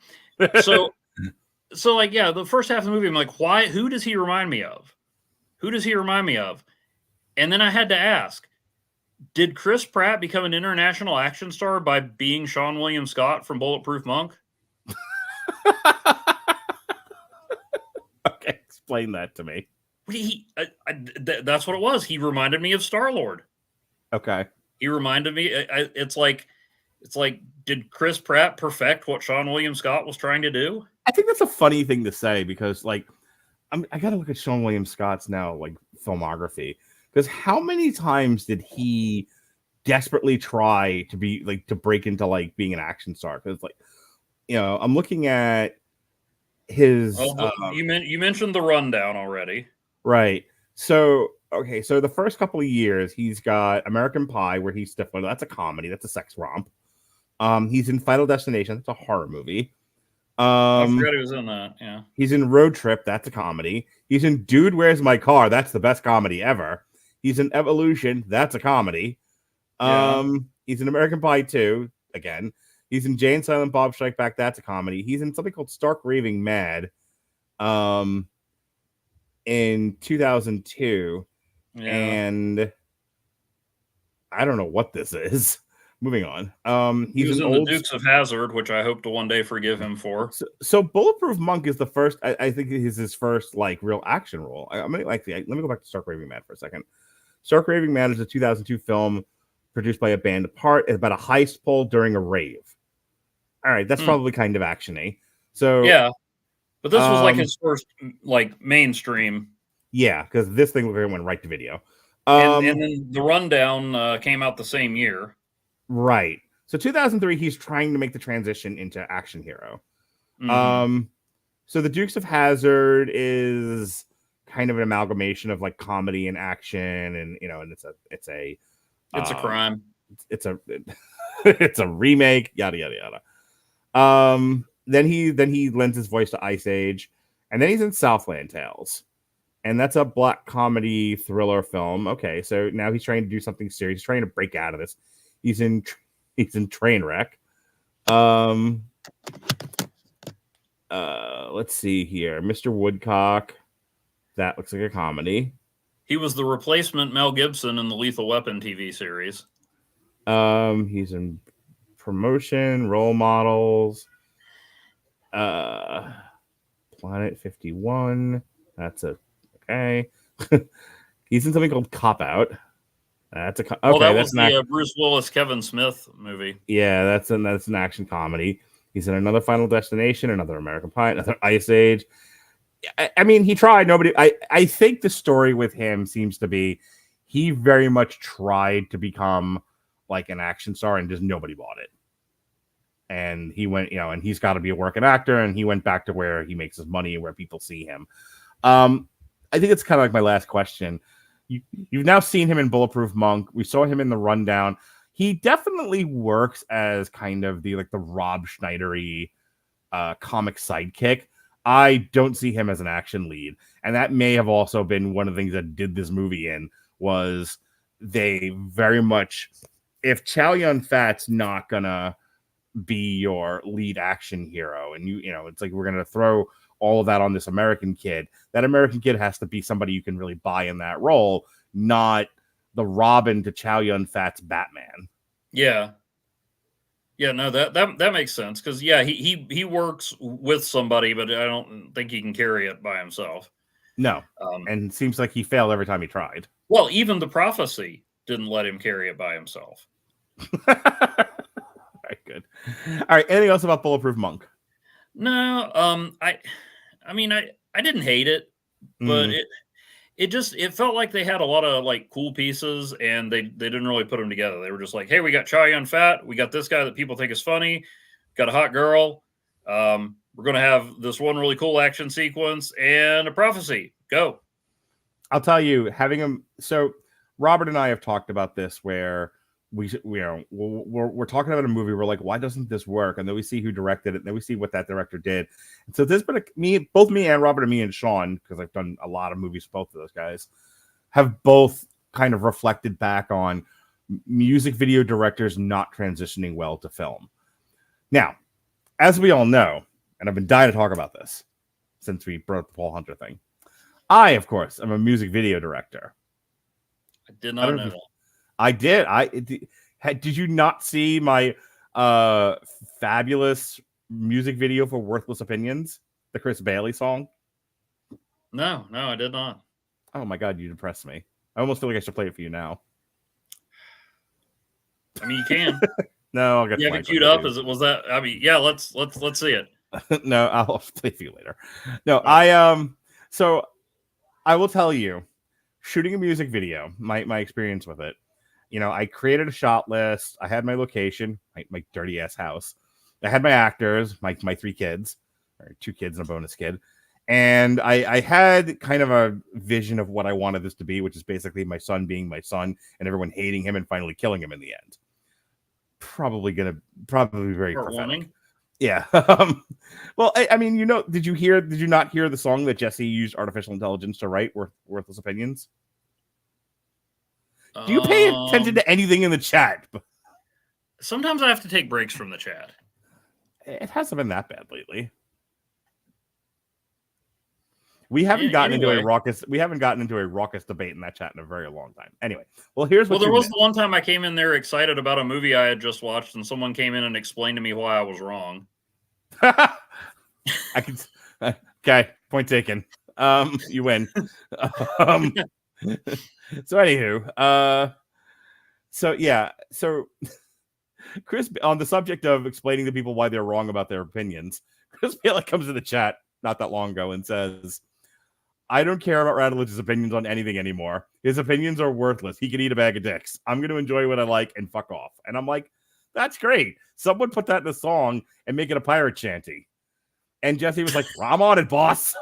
S3: so like, yeah, the first half of the movie, I'm like, who does he remind me of? Who does he remind me of? And then I had to ask, did Chris Pratt become an international action star by being Seann William Scott from Bulletproof Monk?
S1: Okay, explain that to me.
S3: That's what it was. He reminded me of Star-Lord.
S1: Okay.
S3: He reminded me. It's like, did Chris Pratt perfect what Seann William Scott was trying to do?
S1: I think that's a funny thing to say because, like, I got to look at Seann William Scott's now, like, filmography. Because how many times did he desperately try to be, like, to break into, like, being an action star? Because, like, I'm looking at his.
S3: You mentioned The Rundown already.
S1: Right. So, okay. So the first couple of years, he's got American Pie, where he's Stifler. That's a comedy. That's a sex romp. He's in Final Destination. That's a horror movie.
S3: I forgot he was in that. Yeah.
S1: He's in Road Trip. That's a comedy. He's in Dude, Where's My Car? That's the best comedy ever. He's in Evolution. That's a comedy. He's in American Pie 2. Again. He's in Jay and Silent Bob Strike Back. That's a comedy. He's in something called Stark Raving Mad. In 2002. Yeah. And I don't know what this is. Moving on.
S3: He was in the Dukes of Hazzard, which I hope to one day forgive him for.
S1: So Bulletproof Monk is the first. I think is his first like real action role. Let me go back to Stark Raving Mad for a second. Stark Raving Mad is a 2002 film produced by a band apart. It's about a heist pull during a rave. All right, that's probably kind of actiony. So
S3: yeah, but this was like his first like mainstream.
S1: Yeah, because this thing went right to video.
S3: And then The Rundown came out the same year.
S1: Right. So 2003, he's trying to make the transition into action hero.
S3: Mm-hmm.
S1: So the Dukes of Hazzard is kind of an amalgamation of like comedy and action, and and it's a
S3: crime.
S1: It's a remake. Yada yada yada. Then he lends his voice to Ice Age, and then he's in Southland Tales, and that's a black comedy thriller film. Okay, so now he's trying to do something serious. He's trying to break out of this. He's in Trainwreck. Let's see here. Mr. Woodcock. That looks like a comedy.
S3: He was the replacement Mel Gibson in the Lethal Weapon TV series.
S1: He's in Promotion, Role Models, Planet 51. That's okay. He's in something called Cop Out. That's okay.
S3: That was the Bruce Willis Kevin Smith movie.
S1: Yeah, that's an action comedy. He's in another Final Destination, another American Pie, another Ice Age. I mean, he tried. I think the story with him seems to be he very much tried to become like an action star, and just nobody bought it. And he went, and he's got to be a working actor, and he went back to where he makes his money and where people see him. I think it's kind of like my last question. You've now seen him in Bulletproof Monk. We saw him in The Rundown. He definitely works as kind of the Rob Schneider-y comic sidekick. I don't see him as an action lead. And that may have also been one of the things that did this movie in, was they very much, if Chow Yun-fat's not gonna be your lead action hero, and it's like we're gonna throw all of that on this American kid, that American kid has to be somebody you can really buy in that role, not the Robin to Chow Yun-fat's Batman.
S3: Yeah. Yeah, no, that makes sense, because he works with somebody, but I don't think he can carry it by himself.
S1: No, and it seems like he failed every time he tried.
S3: Well, even The Prophecy didn't let him carry it by himself.
S1: All right, good. All right, anything else about Bulletproof Monk?
S3: No, I didn't hate it, but it felt like they had a lot of like cool pieces, and they didn't really put them together. They were just like, hey, we got Chow Yun-fat, we got this guy that people think is funny, got a hot girl, we're gonna have this one really cool action sequence and a prophecy. Go.
S1: I'll tell you, having him. So Robert and I have talked about this, where we're talking about a movie. We're like, why doesn't this work? And then we see who directed it. And then we see what that director did. And so there's been both me and Robert, and me and Sean, because I've done a lot of movies with both of those guys, have both kind of reflected back on music video directors not transitioning well to film. Now, as we all know, and I've been dying to talk about this since we brought up the Paul Hunter thing, I, of course, am a music video director.
S3: I did not know that.
S1: I did. Did you not see my fabulous music video for Worthless Opinions, the Chris Bailey song?
S3: No, I did not.
S1: Oh my god, you depressed me. I almost feel like I should play it for you now.
S3: I mean, you can.
S1: No, I'll get.
S3: You have it queued up. Was that? I mean, yeah. Let's see it.
S1: No, I'll play for you later. No, okay. So I will tell you, shooting a music video, my experience with it. You know, I created a shot list. I had my location, my dirty ass house. I had my actors, my 3 kids, or 2 kids and a bonus kid. And I had kind of a vision of what I wanted this to be, which is basically my son being my son and everyone hating him and finally killing him in the end. Probably very prophetic. Yeah. Well, I mean, did you not hear the song that Jesse used artificial intelligence to write, Worthless Opinions? Do you pay attention to anything in the chat?
S3: Sometimes I have to take breaks from the chat.
S1: It hasn't been that bad lately. We haven't gotten into a raucous debate in that chat in a very long time. Anyway, well, here's what.
S3: Well, there was the one time I came in there excited about a movie I had just watched, and someone came in and explained to me why I was wrong.
S1: I can. Okay, point taken. You win. So anywho, so Chris, on the subject of explaining to people why they're wrong about their opinions, Chris Bailey comes to the chat not that long ago and says, I don't care about Radulich's opinions on anything anymore. His opinions are worthless. He can eat a bag of dicks. I'm going to enjoy what I like and fuck off. And I'm like, that's great. Someone put that in a song and make it a pirate shanty. And Jesse was like, well, I'm on it, boss.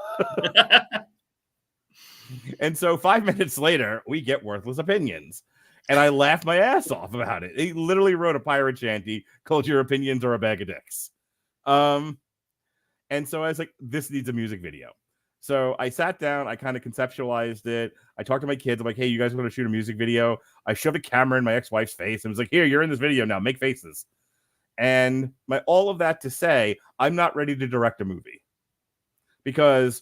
S1: And so 5 minutes later, we get Worthless Opinions. And I laughed my ass off about it. He literally wrote a pirate shanty called Your Opinions Are a Bag of Dicks. And so I was like, this needs a music video. So I sat down, I kind of conceptualized it. I talked to my kids. I'm like, hey, you guys want to shoot a music video? I shoved a camera in my ex-wife's face and was like, here, you're in this video now. Make faces. And all of that to say, I'm not ready to direct a movie. Because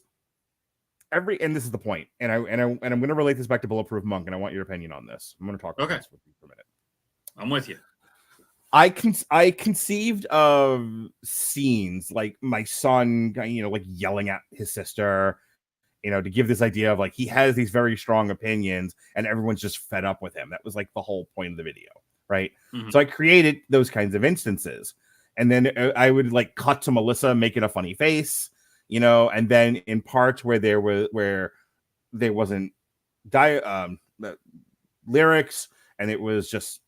S1: and this is the point. And I'm going to relate this back to Bulletproof Monk, and I want your opinion on this. I'm going to talk about this with you for a minute.
S3: I'm with you.
S1: I conceived of scenes like my son, like yelling at his sister, to give this idea of like he has these very strong opinions and everyone's just fed up with him. That was like the whole point of the video, right? Mm-hmm. So I created those kinds of instances, and then I would like cut to Melissa making a funny face, and then in parts where there wasn't lyrics and it was just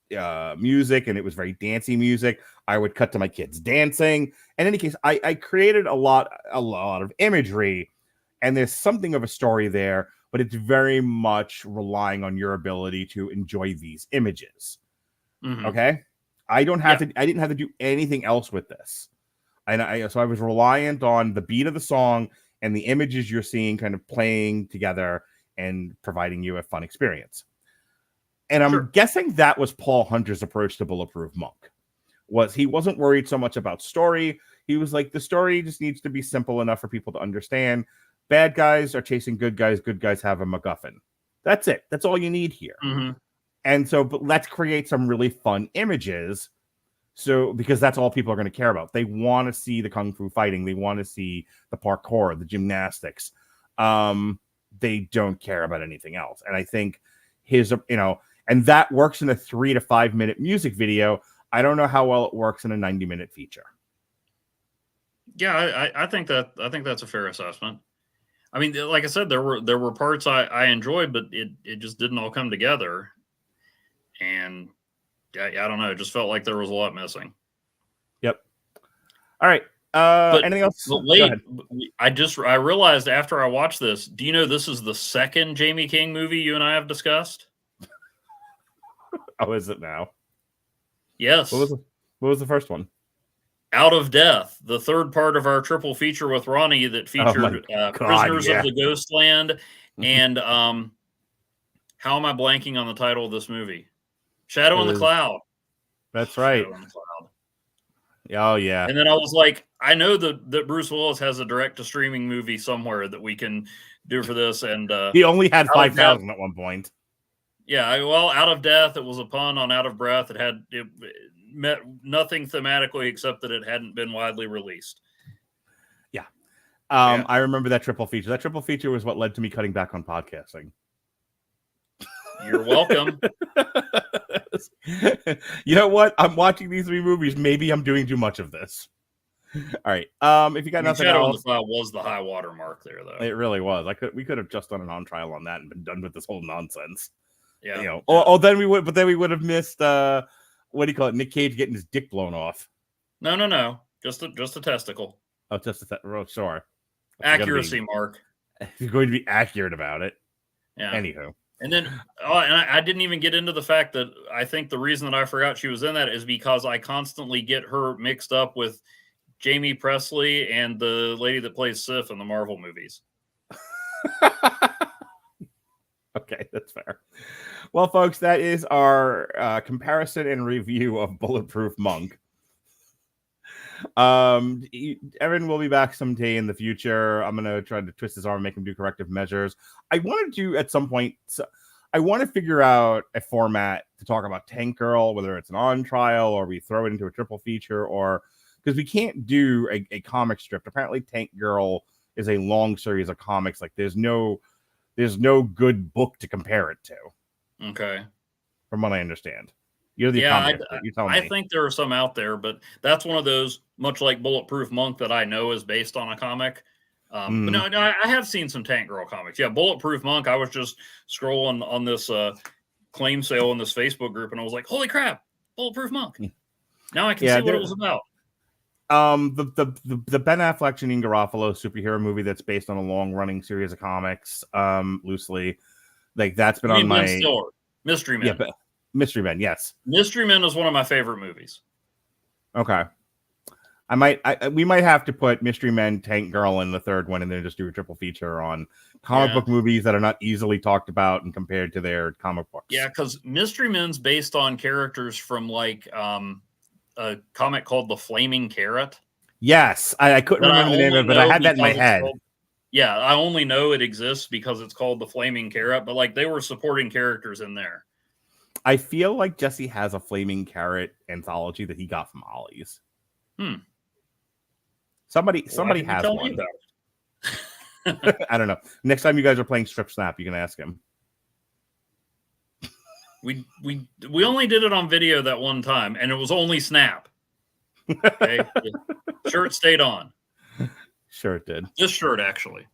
S1: music and it was very dancey music, I would cut to my kids dancing. In any case, I created a lot of imagery, and there's something of a story there, but it's very much relying on your ability to enjoy these images. Mm-hmm. Okay, I didn't have to do anything else with this, and so I was reliant on the beat of the song and the images you're seeing kind of playing together and providing you a fun experience. And I'm guessing that was Paul Hunter's approach to Bulletproof Monk. He wasn't worried so much about story. He was like, the story just needs to be simple enough for people to understand. Bad guys are chasing good guys. Good guys have a MacGuffin. That's it. That's all you need here. Mm-hmm. And so, but let's create some really fun images. So, because that's all people are going to care about. They want to see the kung fu fighting. They want to see the parkour, the gymnastics. They don't care about anything else. And I think and that works in a 3 to 5 minute music video. I don't know how well it works in a 90-minute feature.
S3: Yeah, I think that's a fair assessment. I mean, like I said, there were parts I enjoyed, but it just didn't all come together. And I don't know, it just felt like there was a lot missing.
S1: Yep. All right. Anything else?
S3: I realized after I watched this, do you know this is the second Jaime King movie you and I have discussed?
S1: Oh, is it now?
S3: Yes.
S1: What was the first one?
S3: Out of Death, the third part of our triple feature with Ronnie that featured Prisoners of the Ghostland and how am I blanking on the title of this movie? Shadow in the Cloud.
S1: That's right. Oh, yeah.
S3: And then I was like, I know that Bruce Willis has a direct-to-streaming movie somewhere that we can do for this. And
S1: he only had 5,000 at one point.
S3: Yeah, well, Out of Death, it was a pun on Out of Breath. It met nothing thematically except that it hadn't been widely released.
S1: Yeah. I remember that triple feature. That triple feature was what led to me cutting back on podcasting.
S3: You're welcome.
S1: You know what? I'm watching these 3 movies. Maybe I'm doing too much of this. All right. If you got nothing
S3: Shadow in
S1: else,
S3: the Cloud was the high water mark there, though.
S1: it really was. We could have just done an on trial on that and been done with this whole nonsense.
S3: Yeah.
S1: You know. Oh, then we would have missed what do you call it? Nick Cage getting his dick blown off.
S3: No. Just a testicle.
S1: Oh, sure.
S3: Accuracy mark.
S1: If you're going to be accurate about it.
S3: Yeah.
S1: Anywho.
S3: And then, and I didn't even get into the fact that I think the reason that I forgot she was in that is because I constantly get her mixed up with Jamie Presley and the lady that plays Sif in the Marvel movies.
S1: Okay, that's fair. Well, folks, that is our comparison and review of Bulletproof Monk. Evan will be back someday in the future. I'm gonna try to twist his arm, make him do corrective measures. I wanted to at some point. I want to figure out a format to talk about Tank Girl, whether it's an on trial or we throw it into a triple feature, or because we can't do a comic strip. Apparently, Tank Girl is a long series of comics. Like there's no good book to compare it to.
S3: Okay,
S1: from what I understand. You're the comic expert. You tell me.
S3: I think there are some out there, but that's one of those, much like Bulletproof Monk, that I know is based on a comic. But no, I have seen some Tank Girl comics. Yeah, Bulletproof Monk. I was just scrolling on this claim sale in this Facebook group, and I was like, "Holy crap, Bulletproof Monk!" Now I can see what it was about.
S1: The Ben Affleck, Janine Garofalo superhero movie that's based on a long running series of comics, loosely, like that's been on my
S3: Mystery Men.
S1: Yeah, Mystery Men, yes.
S3: Mystery Men is one of my favorite movies.
S1: Okay. We might have to put Mystery Men, Tank Girl in the third one and then just do a triple feature on comic book movies that are not easily talked about and compared to their comic books.
S3: Yeah, because Mystery Men's based on characters from like a comic called The Flaming Carrot.
S1: Yes. I couldn't remember the name of it, but I had that in my head.
S3: Yeah, I only know it exists because it's called The Flaming Carrot, but like they were supporting characters in there.
S1: I feel like Jesse has a Flaming Carrot anthology that he got from Ollie's. Somebody has one. I don't know. Next time you guys are playing Strip Snap, you can ask him.
S3: We only did it on video that one time, and it was only Snap. Okay, the shirt stayed on.
S1: Sure it did.
S3: This shirt, actually.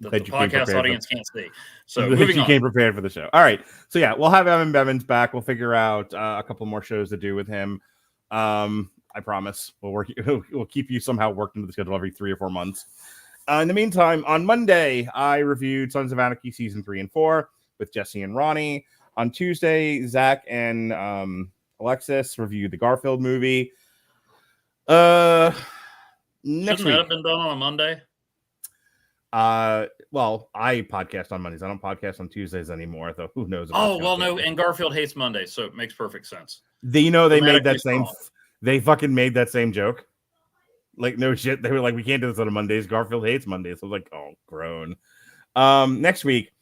S3: The podcast audience can't see. So moving on.
S1: You came prepared for the show. All right. So yeah, we'll have Evan Bevins back. We'll figure out a couple more shows to do with him. I promise. We'll keep you somehow worked into the schedule every 3 or 4 months. In the meantime, on Monday, I reviewed Sons of Anarchy season 3 and 4 with Jesse and Ronnie. On Tuesday, Zach and Alexis reviewed the Garfield movie. Next
S3: Shouldn't that have been done on a Monday?
S1: Well, I podcast on Mondays. I don't podcast on Tuesdays anymore, though. Who knows?
S3: No. And Garfield hates Mondays, so it makes perfect sense.
S1: They made that same. They fucking made that same joke. Like, no shit. They were like, we can't do this on Mondays. Garfield hates Mondays. I was like, oh, grown. Next week,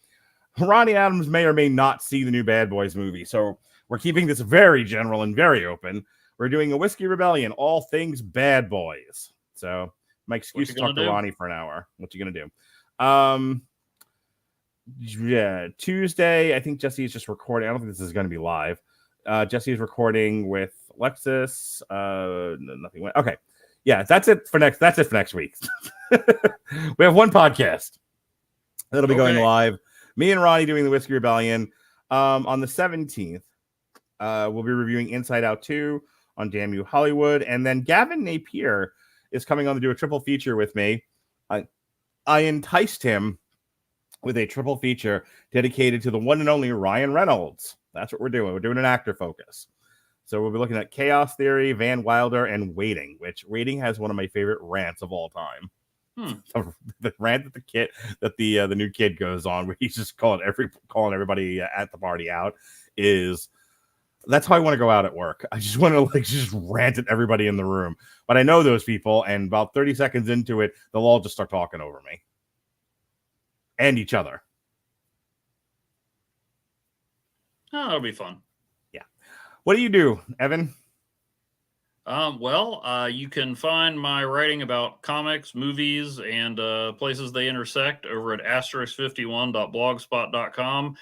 S1: Ronnie Adams may or may not see the new Bad Boys movie, so we're keeping this very general and very open. We're doing a Whiskey Rebellion, all things Bad Boys. So my excuse to talk to Ronnie for an hour. What you gonna do? Yeah, Tuesday. I think Jesse is just recording. I don't think this is going to be live. Jesse is recording with Alexis. Nothing went. Okay, yeah, that's it for next. That's it for next week. We have one podcast that'll be going live. Me and Ronnie doing the Whiskey Rebellion. On the 17th, we'll be reviewing Inside Out 2 on Damn You Hollywood, and then Gavin Napier is coming on to do a triple feature with me. I enticed him with a triple feature dedicated to the one and only Ryan Reynolds. That's what we're doing. We're doing an actor focus. So we'll be looking at Chaos Theory, Van Wilder, and Waiting, which Waiting has one of my favorite rants of all time. The rant that the new kid goes on, where he's just calling everybody at the party out, that's how I want to go out at work. I just want to just rant at everybody in the room. But I know those people, and about 30 seconds into it, they'll all just start talking over me and each other.
S3: Oh, that'll be fun.
S1: Yeah. What do you do, Evan?
S3: You can find my writing about comics, movies, and places they intersect over at asterisk51.blogspot.com.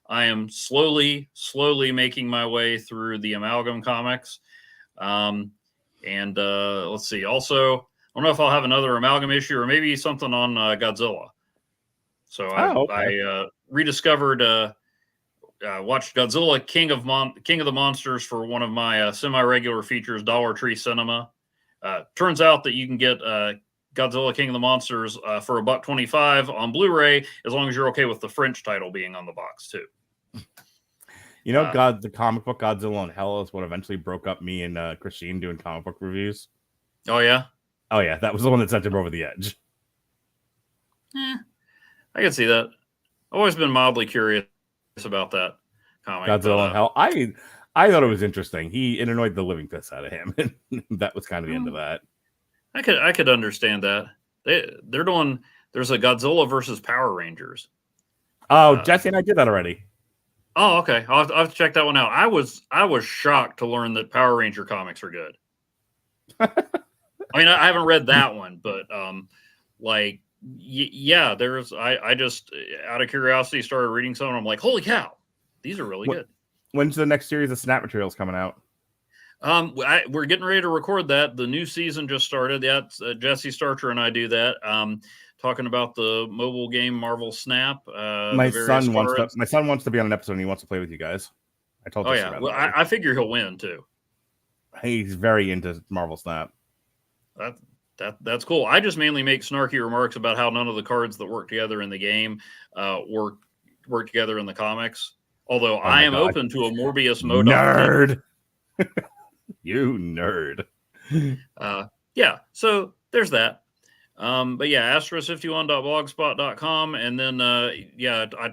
S3: I am slowly making my way through the Amalgam comics. Let's see. Also, I don't know if I'll have another Amalgam issue or maybe something on Godzilla. So I rediscovered, watched Godzilla King of the Monsters for one of my semi-regular features, Dollar Tree Cinema. Turns out that you can get Godzilla King of the Monsters for $1.25 on Blu-ray, as long as you're okay with the French title being on the box too.
S1: You know, the comic book Godzilla in Hell is what eventually broke up me and Christine doing comic book reviews.
S3: Oh yeah?
S1: Oh yeah, that was the one that sent him over the edge.
S3: I can see that. I've always been mildly curious about that comic.
S1: Godzilla in Hell. I thought it was interesting. It annoyed the living piss out of him. That was kind of the end of that. I
S3: could understand that. They're doing. There's a Godzilla versus Power Rangers.
S1: Oh, Jesse and I did that already.
S3: Oh, okay. I'll have to check that one out. I was shocked to learn that Power Ranger comics are good. I mean, I haven't read that one, but yeah, there's. I just out of curiosity started reading some, and I'm like, holy cow, these are really good.
S1: When's the next series of Snap materials coming out?
S3: We're getting ready to record that. The new season just started. Yeah, Jesse Starcher and I do that. Talking about the mobile game Marvel Snap.
S1: My son wants to be on an episode and he wants to play with you guys. I told you.
S3: Oh yeah, well, I figure he'll win too.
S1: He's very into Marvel Snap.
S3: That's cool. I just mainly make snarky remarks about how none of the cards that work together in the game work together in the comics. Although I am open to a Morbius mode.
S1: Nerd. You nerd.
S3: Yeah, so there's that. But yeah, asterisk51.blogspot.com, and then I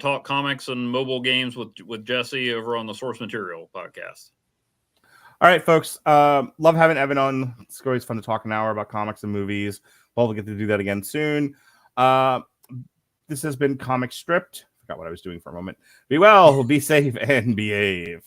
S3: talk comics and mobile games with Jesse over on the Source Material podcast.
S1: All right, folks. Love having Evan on. It's always fun to talk an hour about comics and movies. We'll get to do that again soon. This has been Comic Stripped. Forgot what I was doing for a moment. Be well, be safe, and behave.